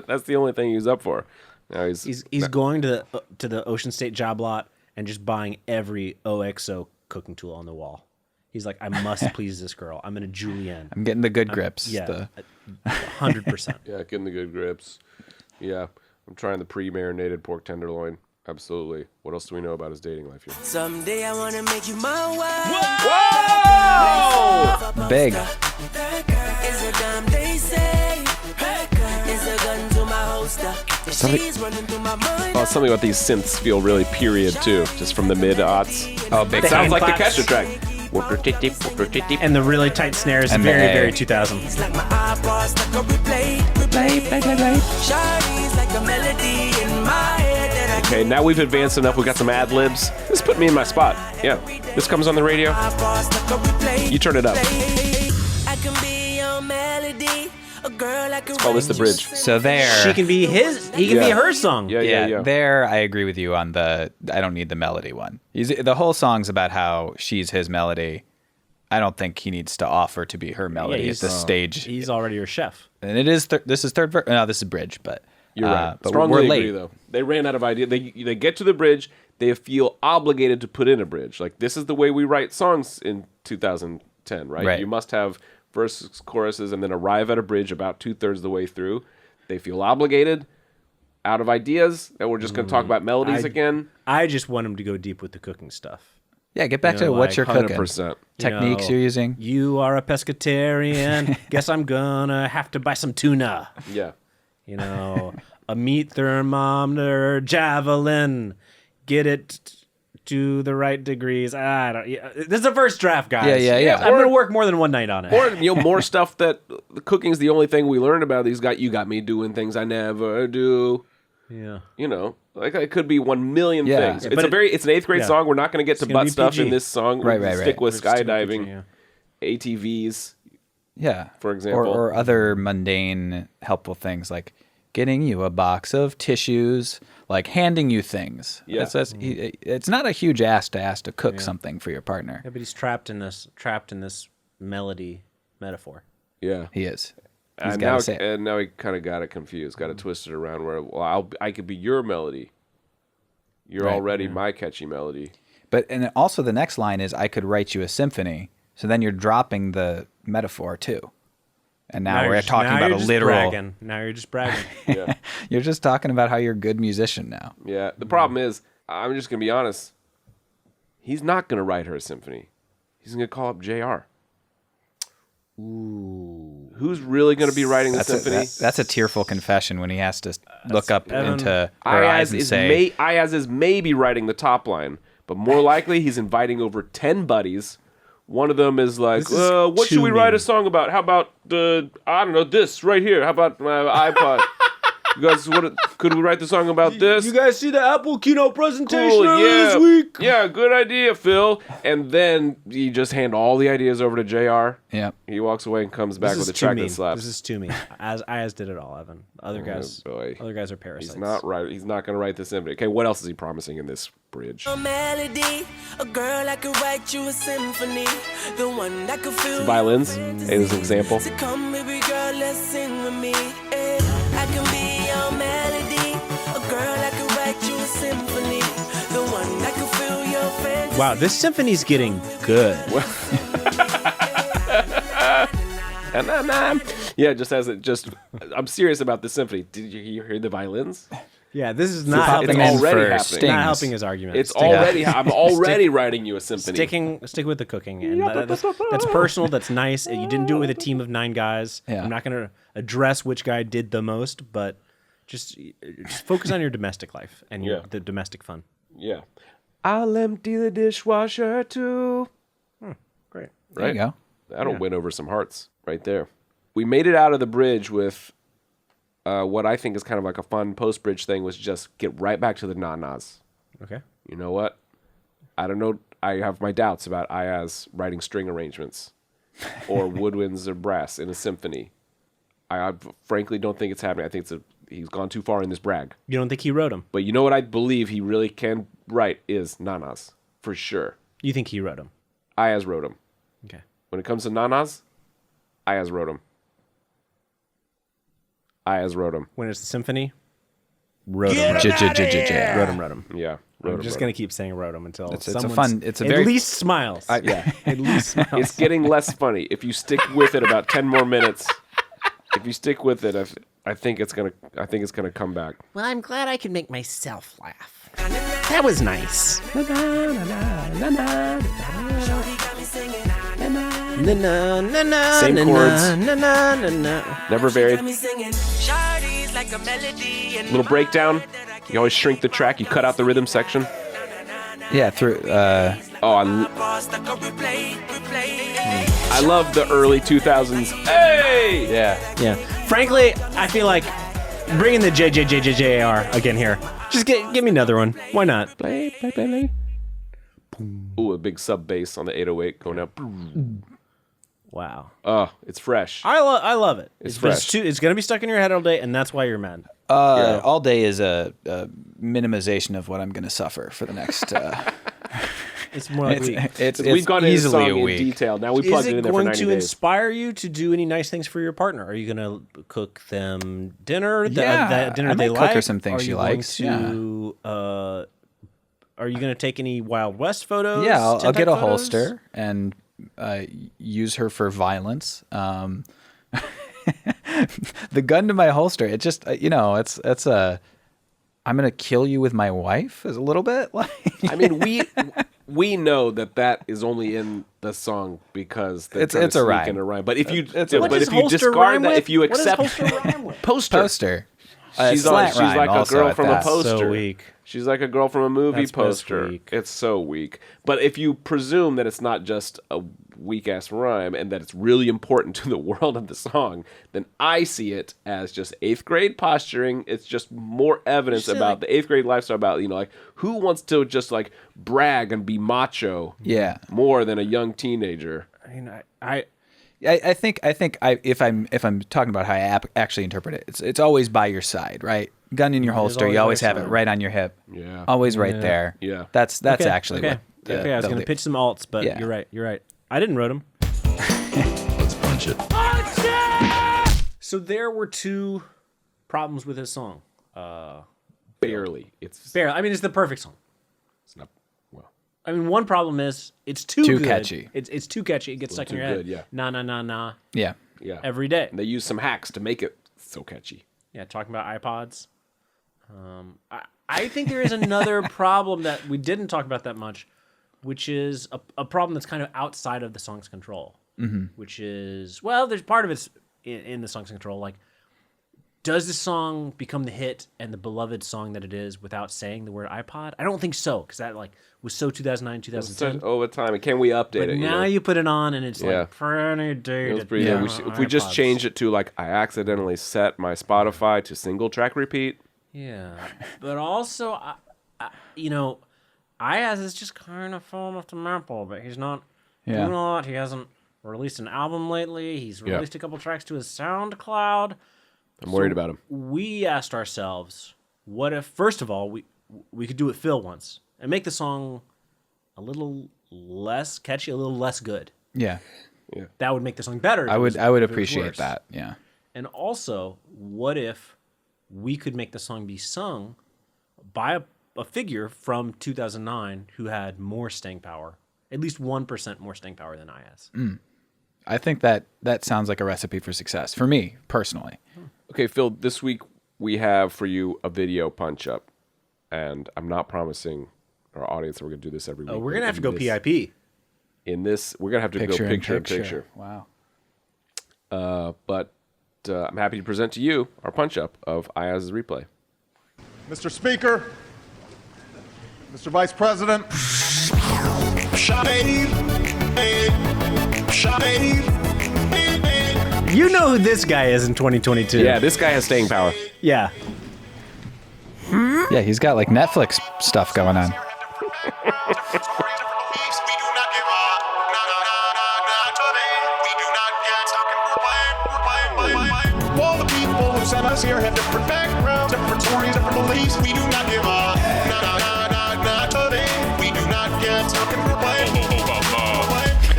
That's the only thing he's up for. Now He's going to the Ocean State job lot and just buying every OXO cooking tool on the wall. He's like, I must please this girl. I'm in a julienne. I'm getting the good grips. Yeah, 100%. Yeah, getting the good grips. Yeah, I'm trying the pre-marinated pork tenderloin. Absolutely. What else do we know about his dating life here? Someday I wanna make you my wife. Whoa! Big. Is a damn they say. Is a gun to my holster. She's running through my mind. Oh, something about these synths feel really period too, just from the mid-aughts. Oh, big. Sounds like the claps. Catcher track. And the really tight snares, And very, the A. very 2000. It's like my eyeballs like a replay. Shawty's like a melody in my head that I Okay, now we've advanced enough. We got some ad libs. This put me in my spot. Yeah, this comes on the radio. eyeballs like a replay. You turn it up. I can be your melody. A girl I can Call this the bridge. So there. He can be Yeah. her song. Yeah. There I agree with you on the I don't need the melody one. The whole song's about how she's his melody. I don't think he needs to offer to be her melody at he's- this stage. He's already her chef. And it is this is third verse. No, this is bridge, but You're right. But Strongly we're agree, late. though. They ran out of ideas. They get to the bridge. They feel obligated to put in a bridge. Like, this is the way we write songs in 2010, right? Right. You must have verses, choruses, and then arrive at a bridge about 2/3 of the way through. They feel obligated, out of ideas, and we're just going to talk about melodies again. I just want him to go deep with the cooking stuff. Yeah, get back You to know, what like you're cooking. 100%. Techniques You know, you're using. You are a pescatarian. Guess I'm gonna have to buy some tuna. Yeah. You know, a meat thermometer, javelin. Get it to the right degrees. I don't. Yeah, this is a first draft, guys. Yeah. I'm gonna work more than one night on it. Or, more stuff that the cooking's the only thing we learned about. You got me doing things I never do. Yeah. Like it could be 1 million Yeah. things. Yeah, It's but it's an 8th grade yeah. song. We're not going to get to gonna butt be stuff PG. in this song. Right. Stick with We're just gonna skydiving, PG, yeah. ATVs. Yeah. For example. Or other mundane helpful things like getting you a box of tissues, like handing you things. Yeah. It's not a huge ask to cook something for your partner. Yeah, but he's trapped in this melody metaphor. Yeah. He is. He's And got now, to say it. and now he kind of got it confused, got it twisted around where, I could be your melody. You're Right. already my catchy melody. And also the next line is I could write you a symphony. So then you're dropping the metaphor too. And now we're talking about a literal. Bragging. Now you're just bragging. Yeah. You're just talking about how you're a good musician now. Yeah. The problem is, I'm just going to be honest. He's not going to write her a symphony. He's going to call up JR. Ooh. Who's really going to be writing the symphony? That's a tearful confession when he has to look up Evan. into her eyes and say, Iyaz is maybe writing the top line, but more likely he's inviting over 10 buddies One of them is like, This is what should too we write a mean. song about? How about I don't know, this right here? How about my iPod? You guys, could we write the song about this? You guys see the Apple keynote presentation Cool, earlier yeah, this week? yeah, good idea, Phil. And then you just hand all the ideas over to JR. Yeah. He walks away and comes back This with is a too track mean. that slaps. This is too mean. Iyaz did it all, Evan. Other guys, boy. other guys are parasites. He's not right. He's not going to write the symphony. Okay, what else is he promising in this bridge? A melody, a girl I could write you a symphony, the one that could feel Violins, as an example. So come, baby girl, let's sing with me. I can be your melody, a girl I could write you a symphony, the one that could feel your fantasy. Wow, this symphony's getting good. Yeah, I'm serious about the symphony. Did you hear the violins? Yeah, this is not Popping helping. in It's already for happening. stings. Not helping his argument. It's already. I'm already writing you a symphony. Stick with the cooking, and that's personal. That's nice. You didn't do it with a team of 9 guys. Yeah. I'm not going to address which guy did the most, but just focus on your domestic life and the domestic fun. Yeah. I'll empty the dishwasher too. Great. There you go. That'll win over some hearts right there. We made it out of the bridge with what I think is kind of like a fun post-bridge thing was just get right back to the na-nas. Okay. You know what? I don't know. I have my doubts about Iyaz writing string arrangements or woodwinds or brass in a symphony. I frankly don't think it's happening. I think he's gone too far in this brag. You don't think he wrote them? But you know what I believe he really can write is nanas, for sure. You think he wrote them? Iyaz wrote them. Okay. When it comes to nanas, Iyaz wrote them. Iyaz wrote them. When it's the symphony, wrote them. Wrote Wrote them. Yeah. I'm just gonna keep saying wrote them until It's a someone fun- it's a at very- least smiles. Yeah. At least smiles. It's getting less funny. If you stick with it about 10 more minutes, if you stick with it, I think it's gonna come back. Well, I'm glad I could make myself laugh. That was nice. Same chords. Never varied. Little breakdown. You always shrink the track. You cut out the rhythm section. Yeah, through. I love the early 2000s. Hey! Yeah. Yeah. Frankly, I feel like bringing the JJJJJR again here. Just give me another one. Why not? Play. Ooh, a big sub bass on the 808 going up. Wow. Oh, it's fresh. I love it. It's but fresh. It's gonna be stuck in your head all day, and that's why you're mad. All day is a minimization of what I'm going to suffer for the next. It's more like We've gone into the easily song a in week. detail. Now we Is plugged it it in there for going 90 to days. inspire you to do any nice things for your partner? Are you going to cook them dinner? Yeah, that dinner I they might cook her like? some things Are she you going likes, To, are you going to take any Wild West photos? Yeah, I'll tintype get a photos? holster and use her for violence. The gun to my holster. It just it's a. I'm gonna kill you with my wife is a little bit like. I mean, we know that is only in the song because It's a rhyme. in a rhyme. But if you It's a What but does if you holster discard rhyme that, with? if you What does accept holster rhyme with? Poster. she's Slant rhyme like a also girl at from that. a poster. So weak. She's like a girl from a movie That's most poster. weak. It's so weak. But if you presume that it's not just a weak ass rhyme and that it's really important to the world of the song, then I see it as just 8th grade posturing. It's just more evidence about the 8th grade lifestyle about, like who wants to just like brag and be macho Yeah. more than a young teenager. I mean, I think if I'm talking about how I actually interpret it, it's always by your side, right? Gun in your holster, always you always by your have it side. right on your hip. Yeah. Always right there. Yeah. That's okay, actually okay. what. Okay, I was going to pitch some alts, but Yeah. you're right. I didn't wrote them. Let's punch it. So there were 2 problems with his song. Barely. It's Barely. I mean, it's the perfect song. not well. I mean, one problem is it's too Too good. catchy. It's too catchy. It gets stuck in too your head. good, yeah. Nah. Yeah. Yeah. Every day. And they use some hacks to make it so catchy. Yeah, talking about iPods. I think there is another problem that we didn't talk about that much, which is a problem that's kind of outside of the song's control. Which is, well, there's part of it's in the song's control. Like, Does this song become the hit and the beloved song that it is without saying the word iPod? I don't think so, because that like was so 2009, 2010. Over time, and can we update But it? now you put it on, and it's Yeah. like pretty dated. Pretty Yeah. if we just change it to like I accidentally set my Spotify to single track repeat. Yeah, but also, Iyaz is just kind of falling off the map a little bit. He's not doing a lot. He hasn't released an album lately. He's released a couple tracks to his SoundCloud. I'm worried about him. We asked ourselves, what if, first of all, we could do it Phil once and make the song a little less catchy, a little less good. Yeah. That would make the song better. I would appreciate that. Yeah. And also, what if we could make the song be sung by a figure from 2009 who had more staying power, at least 1% more staying power than Iyaz? I think that sounds like a recipe for success for me personally. Okay, Phil, this week we have for you a video punch up, and I'm not promising our audience that we're going to do this every week. We're going to have to go this, PIP. In this, we're going to have to go picture in picture. Wow. But I'm happy to present to you our punch up of Iyaz's replay. Mr. Speaker, Mr. Vice President. You know who this guy is in 2022. Yeah, this guy has staying power. Yeah. Yeah, he's got like Netflix stuff going on. All the people who sent us here have different backgrounds, different stories, different beliefs. We do not give up. Not today. We do not get stuck in the play.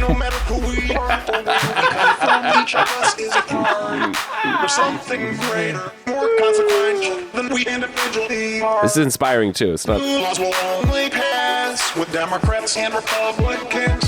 No matter who we are or where we come from, each of us is a part of something greater, more consequential than we individually are. This is inspiring too. It's not. Laws will only pass with Democrats and Republicans.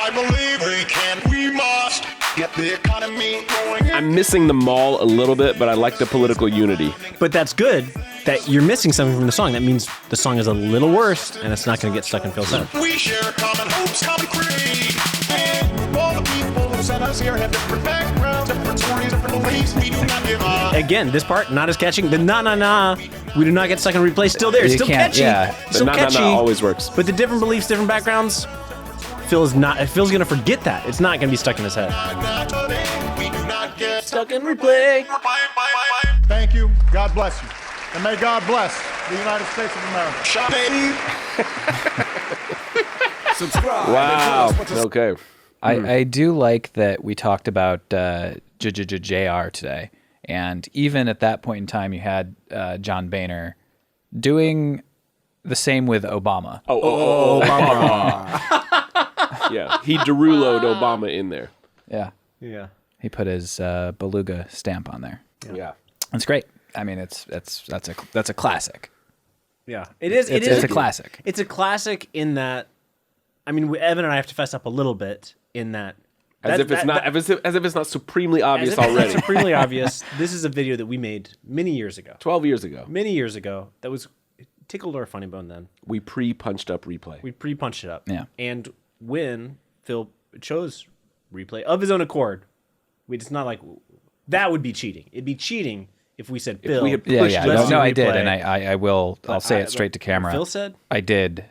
I believe we can, we must get the economy going. I'm missing the mall a little bit, but I like the political unity. But that's good that you're missing something from the song. That means the song is a little worse, and it's not going to get stuck in Phil's head. We share common hopes, common creed. And all the people who sent us here have different backgrounds, different stories, different beliefs. We do not give up. Again, this part, not as catchy. The na-na-na, we do not get stuck in replay. Still there. It's You still can't- catchy. yeah. The Still na catchy. always works. But the different beliefs, different backgrounds, Phil's going to forget that. It's not going to be stuck in his head. Not today. We do not get Stuck in replay. Thank you. God bless you. And may God bless the United States of America. Subscribe. Wow. Okay. I do like that we talked about JR today, and even at that point in time, you had John Boehner doing the same with Obama. Yeah, he Derulo'd Obama in there. Yeah, Yeah. he put his beluga stamp on there. Yeah. That's great. I mean, that's a classic. Yeah. It is. It's a classic. It's a classic in that, I mean, Evan and I have to fess up a little bit in that. As if it's not supremely obvious already. Supremely obvious. This is a video that we made many years ago. 12 years ago, Many years ago. That was it tickled our funny bone then. we pre-punched up replay. We pre-punched it up. Yeah. And when Phil chose replay of his own accord, it's not like that would be cheating. It'd be cheating if we said, Phil, we had Yeah, pushed yeah. let's do No, I did, replay. and I will. I'll say it straight to camera. Phil said? I did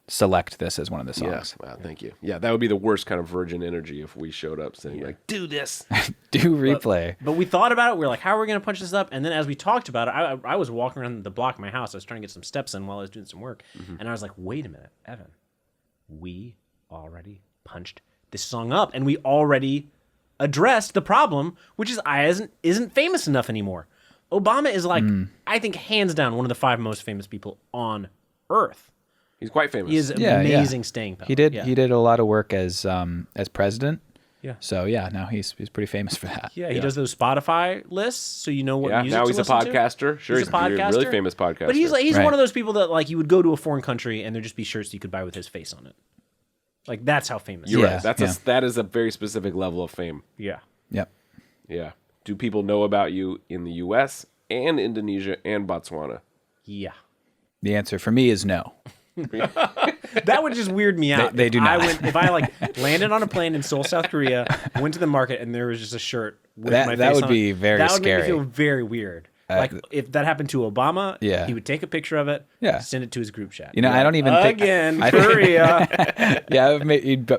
select this as one of the Yeah. songs. Wow, thank you. Yeah, that would be the worst kind of virgin energy if we showed up saying like, "Do this." Do replay. But we thought about it. We were like, how are we going to punch this up? And then as we talked about it, I was walking around the block of my house. I was trying to get some steps in while I was doing some work. And I was like, wait a minute, Evan. We already punched this song up. And we already addressed the problem, which is Iyaz isn't famous enough anymore. Obama is like, I think, hands down, one of the 5 most famous people on Earth. He's quite famous. He has amazing staying power. He did. Yeah. He did a lot of work as president. Yeah. So yeah, now he's pretty famous for that. Yeah, he does those Spotify lists, so you know what Yeah, music now to he's a listen to. podcaster. Sure, he's a really famous podcaster. But he's Right. one of those people that like you would go to a foreign country and there'd just be shirts you could buy with his face on it. Like that's how famous. You're he Yeah. is. that is a very specific level of fame. Yeah. Yep. Yeah. Do people know about you in the U.S. and Indonesia and Botswana? Yeah. The answer for me is no. That would just weird me out. They do not. If I like landed on a plane in Seoul, South Korea, went to the market, and there was just a shirt with my face that would on be it, very that would scary. make me feel very weird. Like if that happened to Obama, Yeah. he would take a picture of it, Yeah. send it to his group chat. You know, I don't even think Again, I think- Korea. Yeah,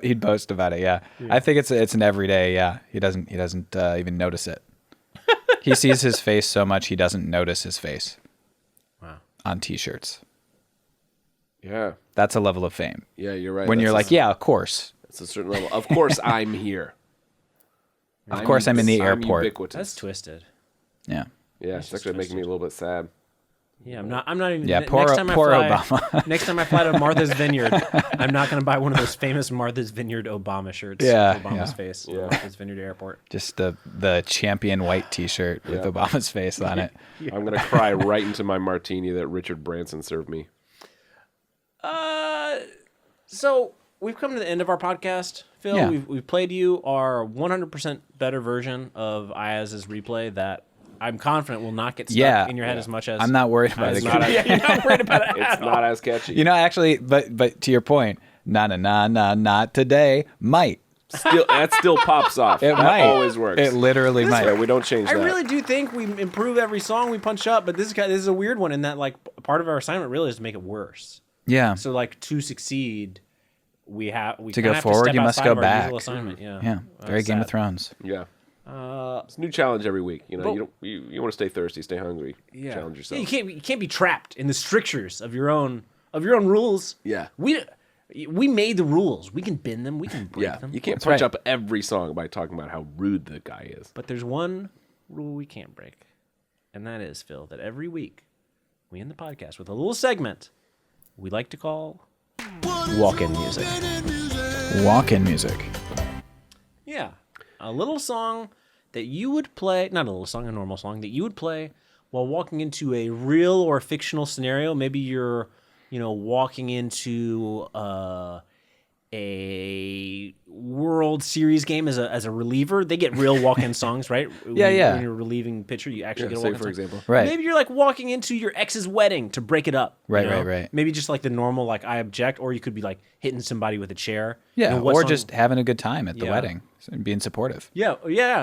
he'd boast about it. Yeah. I think it's an everyday. Yeah, he doesn't even notice it. He sees his face so much he doesn't notice his face. Wow. On T-shirts, Yeah. that's a level of fame. Yeah, you're right. When That's you're like, yeah, of course, it's a certain level. Of course, I'm here. of course, I'm in the airport. Ubiquitous. That's twisted. Yeah. Yeah, it's actually making me a little bit sad. Yeah, I'm not even. Yeah, poor next time Obama. Next time I fly to Martha's Vineyard, I'm not going to buy one of those famous Martha's Vineyard Obama shirts. Yeah, with Obama's yeah. face. Yeah. Martha's Vineyard Airport. Just the champion white T-shirt with Yeah. Obama's face on it. I'm gonna cry right into my martini that Richard Branson served me. So we've come to the end of our podcast, Phil. Yeah. We've played you our 100% better version of Iyaz's replay that I'm confident will not get stuck in your head as much as I'm not worried about It's it. not, You're not worried about it. it's not as catchy. You know, actually, but to your point, not today. Might That still pops off. it that might always works. It literally might. Yeah, we don't change I that. really do think we improve every song we punch up, but this is a weird one in that like part of our assignment really is to make it worse. Yeah. So like to succeed, we To kinda go have forward, step you must outside go of our back. usual assignment. Yeah. Yeah. Very Game of sad. Thrones. Yeah. It's a new challenge every week. You know, you want to stay thirsty, stay hungry. Yeah. Challenge yourself. Yeah, you can't be trapped in the strictures of your own rules. Yeah. We made the rules. We can bend them. We can break Yeah. them. You can't That's punch right. up every song by talking about how rude the guy is. But there's one rule we can't break, and that is, Phil, that every week we end the podcast with a little segment we like to call walk-in music. Walk-in music. Yeah, a little song that you would play, not a little song, a normal song that you would play while walking into a real or fictional scenario. Maybe you're, walking into a World Series game as a reliever. They get real walk-in songs, right? Yeah. When you're relieving pitcher, you actually get a say walk-in for song. example. Right. Maybe you're like walking into your ex's wedding to break it up. you Right, know? right. Maybe just like the normal, like I object, or you could be like hitting somebody with a chair. Yeah. what Or song- just having a good time at the Yeah. wedding and being supportive. yeah.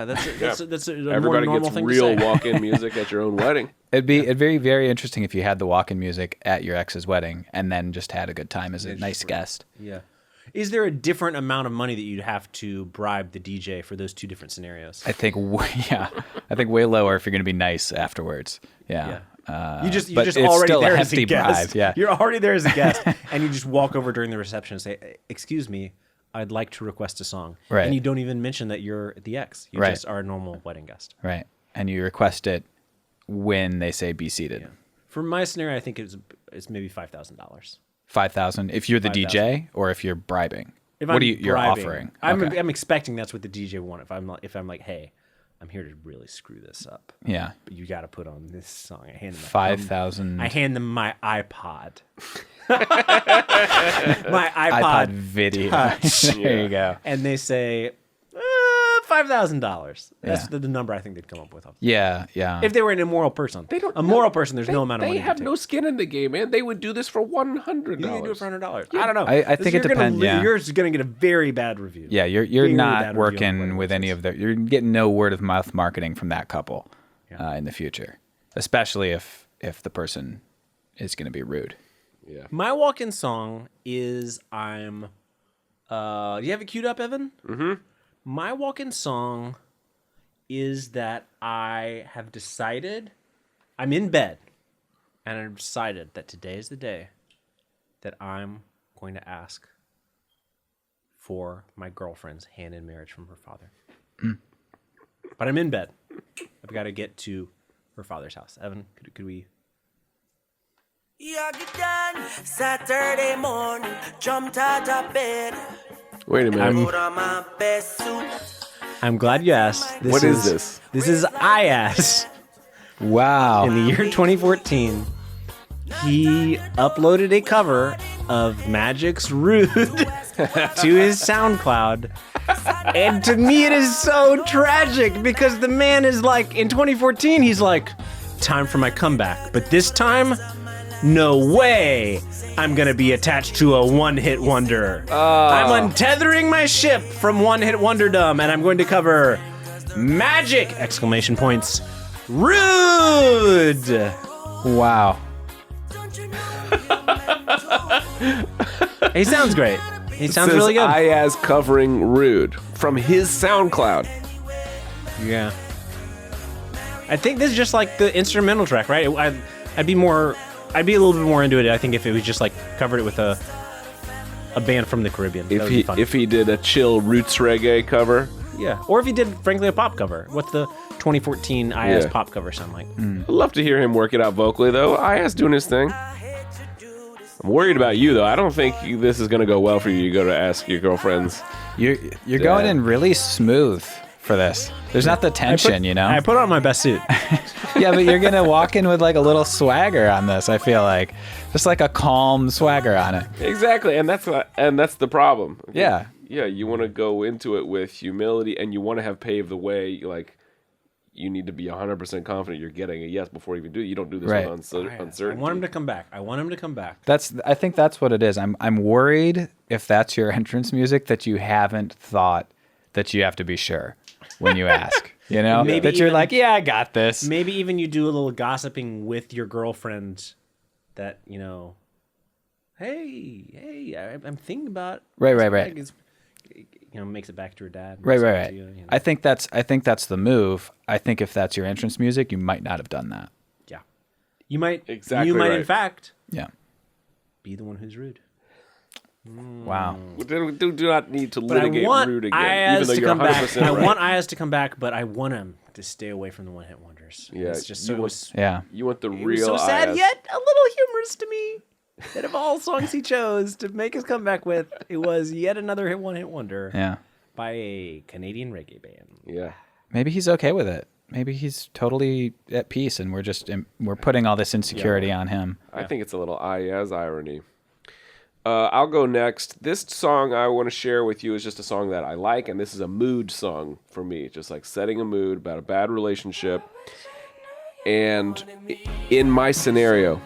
That's a more Everybody normal gets thing real to say. walk-in music at your own wedding. It'd be very, very interesting if you had the walk-in music at your ex's wedding and then just had a good time as a nice guest. Yeah. Is there a different amount of money that you'd have to bribe the DJ for those two different scenarios? I think way lower if you're going to be nice afterwards. Yeah. You're just but it's already still a there as hefty a guest. bribe, yeah. You're already there as a guest, and you just walk over during the reception and say, "Excuse me, I'd like to request a song." Right. And you don't even mention that you're the ex. You Right. just are a normal wedding guest. Right. And you request it when they say be seated. For my scenario, I think it's maybe $5,000. 5,000 if you're the 5,000. DJ or if you're bribing. If What I'm are you're bribing, offering? I'm Okay. expecting that's what the DJ want. If I'm like, hey, I'm here to really screw this up, Yeah. but you got to put on this song. I hand them 5,000 I hand them my iPod. My iPod video. Touch. There you go. And they say $5,000. That's Yeah. the number I think they'd come up with. Yeah, yeah. If they were an immoral person, a moral person, there's no amount of money. They have to no skin in the game, man. They would do this for $100. You can do it for $100. I don't know. I think it depends, yeah. You're just gonna get a very bad review. Yeah, you're Really not bad review on working wedding with any websites. of the. You're getting no word of mouth marketing from that couple in the future, especially if the person is going to be rude. Yeah. My walk-in song is I'm. Do you have it queued up, Evan? Mm-hmm. My walk-in song is that I have decided. I'm in bed, and I've decided that today is the day that I'm going to ask for my girlfriend's hand in marriage from her father. But I'm in bed. I've got to get to her father's house. Evan, could we? Yeah, get done. Saturday morning, jumped out of bed. Wait a minute. Put on my best suit. I'm glad you asked. What is this? This is Iyaz. Wow. In the year 2014, he uploaded a cover of Magic's Rude to his SoundCloud. And to me, it is so tragic because the man is like, in 2014, he's like, time for my comeback. But this time, No way I'm going to be attached to a one-hit wonder. I'm untethering my ship from one-hit-wonderdom, and I'm going to cover Magic! Exclamation points. Rude! Wow. He sounds great. He sounds Says really good. Iyaz covering Rude from his SoundCloud. Yeah. I think this is just like the instrumental track, right? I'd be a little bit more into it, I think, if it was just like covered it with a band from the Caribbean. That would be fun. If he did a chill roots reggae cover. Yeah. Or if he did, frankly, a pop cover. What's the 2014 Iyaz pop cover sound like? I'd love to hear him work it out vocally, though. Iyaz doing his thing. I'm worried about you, though. I don't think this is going to go well for you. You go to ask your girlfriends. You're going in really smooth for this. There's not the tension, you know? I put on my best suit. Yeah, but you're going to walk in with like a little swagger on this, I feel like. Just like a calm swagger on it. Exactly, and that's the problem. Yeah. Yeah, you want to go into it with humility, and you want to have paved the way. Like, you need to be 100% confident you're getting a yes before you even do it. You don't do this Right. with uncertainty. I want him to come back. I want him to come back. I think that's what it is. I'm worried if that's your entrance music that you haven't thought that you have to be sure when you ask. You know? Maybe that you're even- like, yeah, I got this. Maybe even you do a little gossiping with your girlfriend that, hey, I'm thinking about Right. It's, makes it back to her dad. Right. I think that's the move. I think if that's your entrance music, you might not have done that. Yeah. You might Exactly in right. fact Yeah. be the one who's rude. Wow. Do not need to But I litigate want Rude again, Iyaz even though to you're come 100% back. right. I want Iyaz to come back, but I want him to stay away from the one-hit wonders. Yeah, It's just you so want- Yeah. You want the it was real so sad Iyaz. yet a little humorous to me. That of all songs he chose to make his comeback with, it was yet another one-hit wonder Yeah. by a Canadian reggae band. Yeah. Maybe he's okay with it. Maybe he's totally at peace, and we're putting all this insecurity on him. I think it's a little Iyaz irony. I'll go next. This song I want to share with you is just a song that I like, and this is a mood song for me, just like setting a mood about a bad relationship. And in my scenario,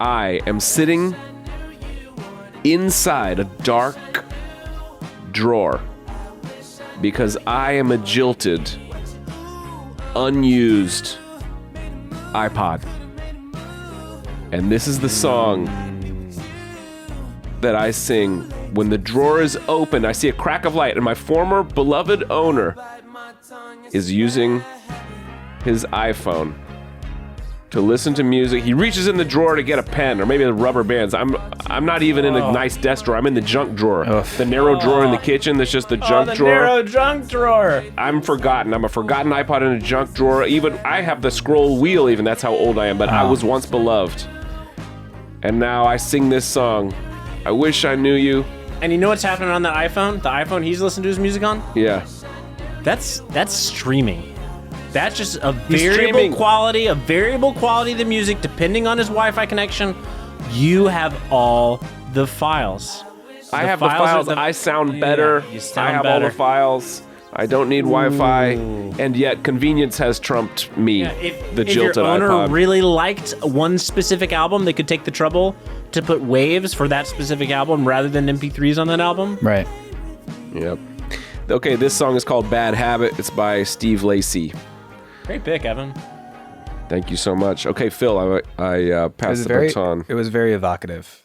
I am sitting inside a dark drawer because I am a jilted, unused iPod. And this is the song that I sing when the drawer is open. I see a crack of light, and my former beloved owner is using his iPhone to listen to music. He reaches in the drawer to get a pen or maybe the rubber bands. I'm not even in a nice desk drawer. I'm in the junk drawer. The narrow drawer in the kitchen that's just the junk drawer. Narrow junk drawer. I'm forgotten. I'm a forgotten iPod in a junk drawer. Even I have the scroll wheel even. That's how old I am. But I was once beloved. And now I sing this song. I wish I knew you. And you know what's happening on that iPhone? The iPhone he's listening to his music on? Yeah. That's streaming. That's just a streaming. variable quality of the music depending on his Wi-Fi connection. You have all the files. I have the files. I sound better. you sound I have better. all the files. I don't need Wi-Fi. And yet convenience has trumped me, the If jilted your owner iPod. really liked one specific album, they could take the trouble to put waves for that specific album rather than MP3s on that album. Right. Yep. Okay, this song is called Bad Habit. It's by Steve Lacy. Great pick, Evan. Thank you so much. Okay, Phil, I passed the baton. It was very evocative.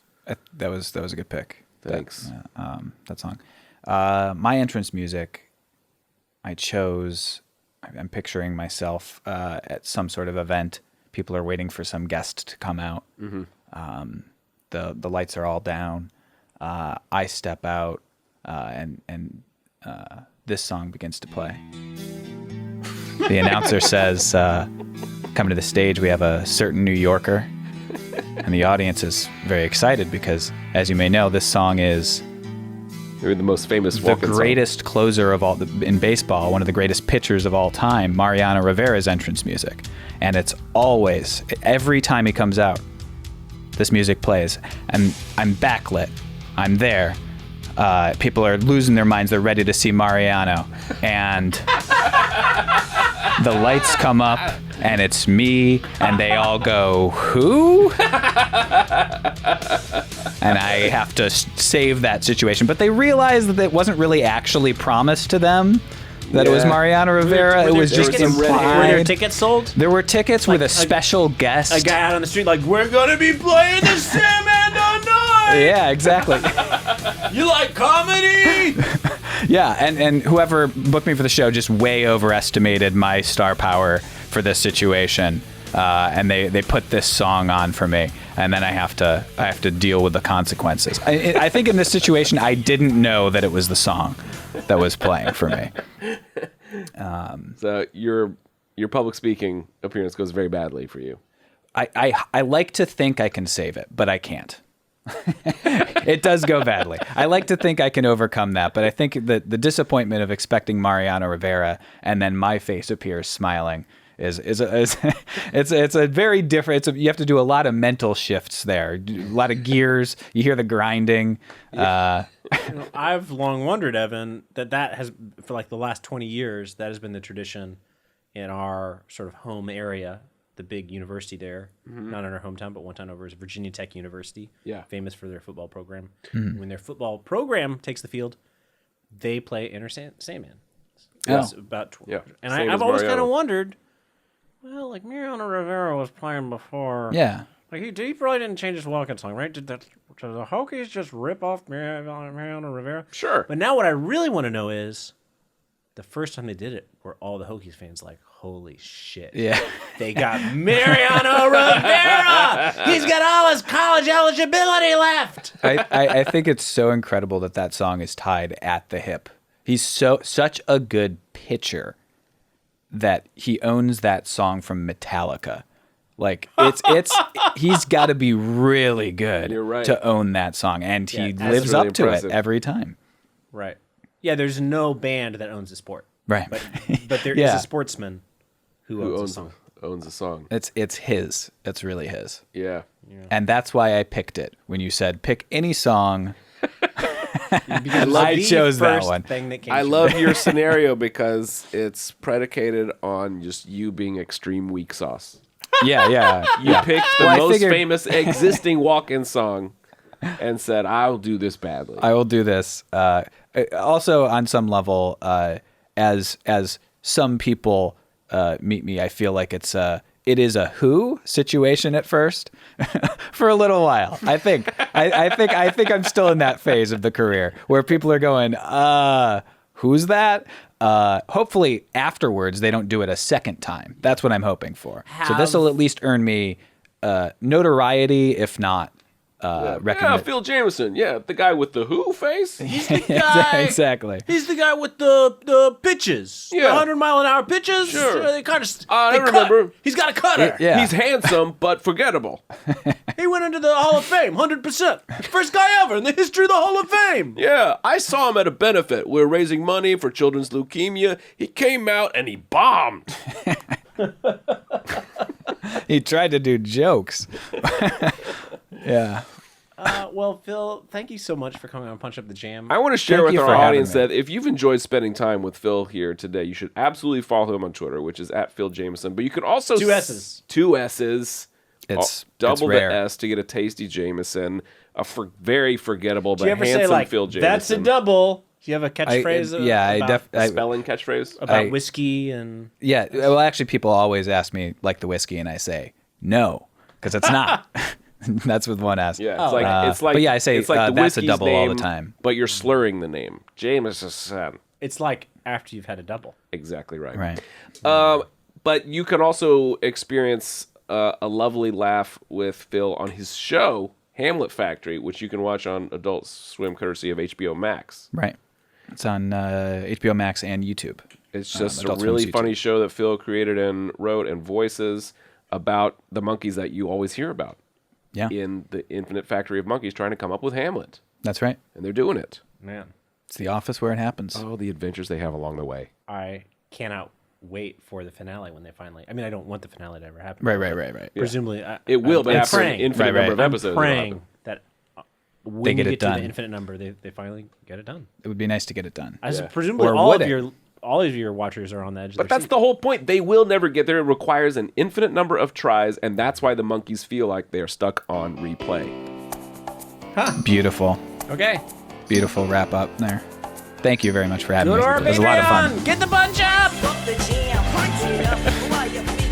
That was a good pick. Thanks. That song. My entrance music, I chose. I'm picturing myself at some sort of event. People are waiting for some guest to come out. Mm-hmm. The lights are all down. I step out, and this song begins to play. The announcer says, "Come to the stage. We have a certain New Yorker." And the audience is very excited because, as you may know, this song is You're the most famous the walk-in song. greatest closer of all in baseball, one of the greatest pitchers of all time, Mariano Rivera's entrance music. And it's always, every time he comes out, this music plays. And I'm backlit. I'm there. People are losing their minds. They're ready to see Mariano. And the lights come up and it's me, and they all go, who? And I have to save that situation. But they realized that it wasn't really actually promised to them that it was Mariano Rivera. It was just implied. Were there tickets sold? There were tickets with a special guest. A guy out on the street like, we're going to be playing the Sandman tonight! Yeah, exactly. You like comedy? Yeah, and whoever booked me for the show just way overestimated my star power for this situation. And they put this song on for me, and then I have to deal with the consequences. I think in this situation, I didn't know that it was the song that was playing for me. So your public speaking appearance goes very badly for you. I like to think I can save it, but I can't. It does go badly. I like to think I can overcome that, but I think that the disappointment of expecting Mariano Rivera and then my face appears smiling is it's a very different. You have to do a lot of mental shifts there, a lot of gears. You hear the grinding. I've long wondered, Evan, that has, for like the last 20 years, that has been the tradition in our sort of home area, the big university there, not in our hometown, but one town over is Virginia Tech University, famous for their football program. When their football program takes the field, they play Enter Sandman. It's about and I've always kind of wondered, well, like Mariano Rivera was playing before. Yeah. Like he probably didn't change his walking song, right? Did the Hokies just rip off Mariano Rivera? Sure. But now what I really want to know is, the first time they did it, were all the Hokies fans like, holy shit. Yeah. They got Mariano Rivera! He's got all his college eligibility left! I think it's so incredible that song is tied at the hip. He's such a good pitcher that he owns that song from Metallica. Like he's got to be really good to own that song, and he lives really up to impressive. it every time. Right. Yeah, there's no band that owns a sport. Right. But there is a sportsman who owns a song. Owns a song. It's his. It's really his. Yeah. And that's why I picked it. When you said pick any song, I chose that one. I love your scenario because it's predicated on just you being extreme weak sauce. Yeah. You picked the most famous existing walk-in song and said, I'll do this badly. I will do this. Also, on some level, as some people meet me, I feel like it is a who situation at first for a little while. I think I'm still in that phase of the career where people are going, who's that? Hopefully afterwards they don't do it a second time. That's what I'm hoping for. So this will at least earn me notoriety, if not Yeah, Phil Jamesson. Yeah, the guy with the who face. He's the guy. Exactly. He's the guy with the pitches. Yeah. The 100-mile-an-hour pitches. Sure. They kind of. I remember. He's got a cutter. Yeah. He's handsome but forgettable. He went into the Hall of Fame, 100%. First guy ever in the history of the Hall of Fame. Yeah, I saw him at a benefit. We were raising money for children's leukemia. He came out and he bombed. He tried to do jokes. Yeah. Well, Phil, thank you so much for coming on Punch Up the Jam. I want to share Thank with you our for having audience me. that if you've enjoyed spending time with Phil here today, you should absolutely follow him on Twitter, which is @PhilJamesson. But you can also Two S's. Two S's. It's double rare. the S to get a tasty Jameson, very forgettable Do but you ever handsome say like, Phil Jameson. that's a double? Do you have a catchphrase? Spelling catchphrase. About whiskey and... Yeah. Well, actually, people always ask me, like the whiskey, and I say, no, because it's not. That's with one S. Yeah, it's like but yeah, I say it's like the that's a whiskey's double all the name, time. but you're slurring the name. Jameson. It's like after you've had a double. Exactly right. Right. But you can also experience a lovely laugh with Phil on his show, Hamlet Factory, which you can watch on Adult Swim courtesy of HBO Max. Right. It's on HBO Max and YouTube. It's just a Adult really Swim's funny YouTube. show that Phil created and wrote and voices about the monkeys that you always hear about Yeah. in the infinite factory of monkeys trying to come up with Hamlet. That's right. And they're doing it. Man, It's the office where it happens. Oh, the adventures they have along the way. I cannot wait for the finale when they finally... I mean, I don't want the finale to ever happen. Right. Presumably... It will, but I'm after praying. an infinite Right. number of I'm episodes. it'll praying happen. that when They get you it get to done. the infinite number, they finally get it done. It would be nice to get it done. As Yeah. presumably Or all would of it? your all of your watchers are on the edge of But their that's seat. the whole point. They will never get there. It requires an infinite number of tries, and that's why the monkeys feel like they are stuck on replay. Beautiful. Okay. Beautiful wrap up there. Thank you very much for having Go me. to our It was a lot of fun. Patreon. Get the bunch up. Bump the jam, punch it up. While your feet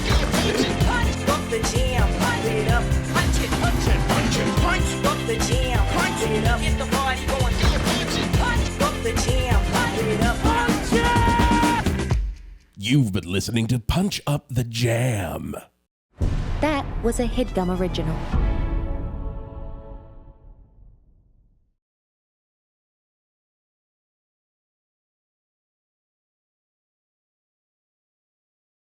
punch, bump the jam, punch it up. Punch it, punch it, punch it, punch. Bump the jam, punch it up. Get the party going. Punch it, punch. Bump the jam, punch it up. Punch it. You've been listening to Punch Up the Jam. That was a Headgum original.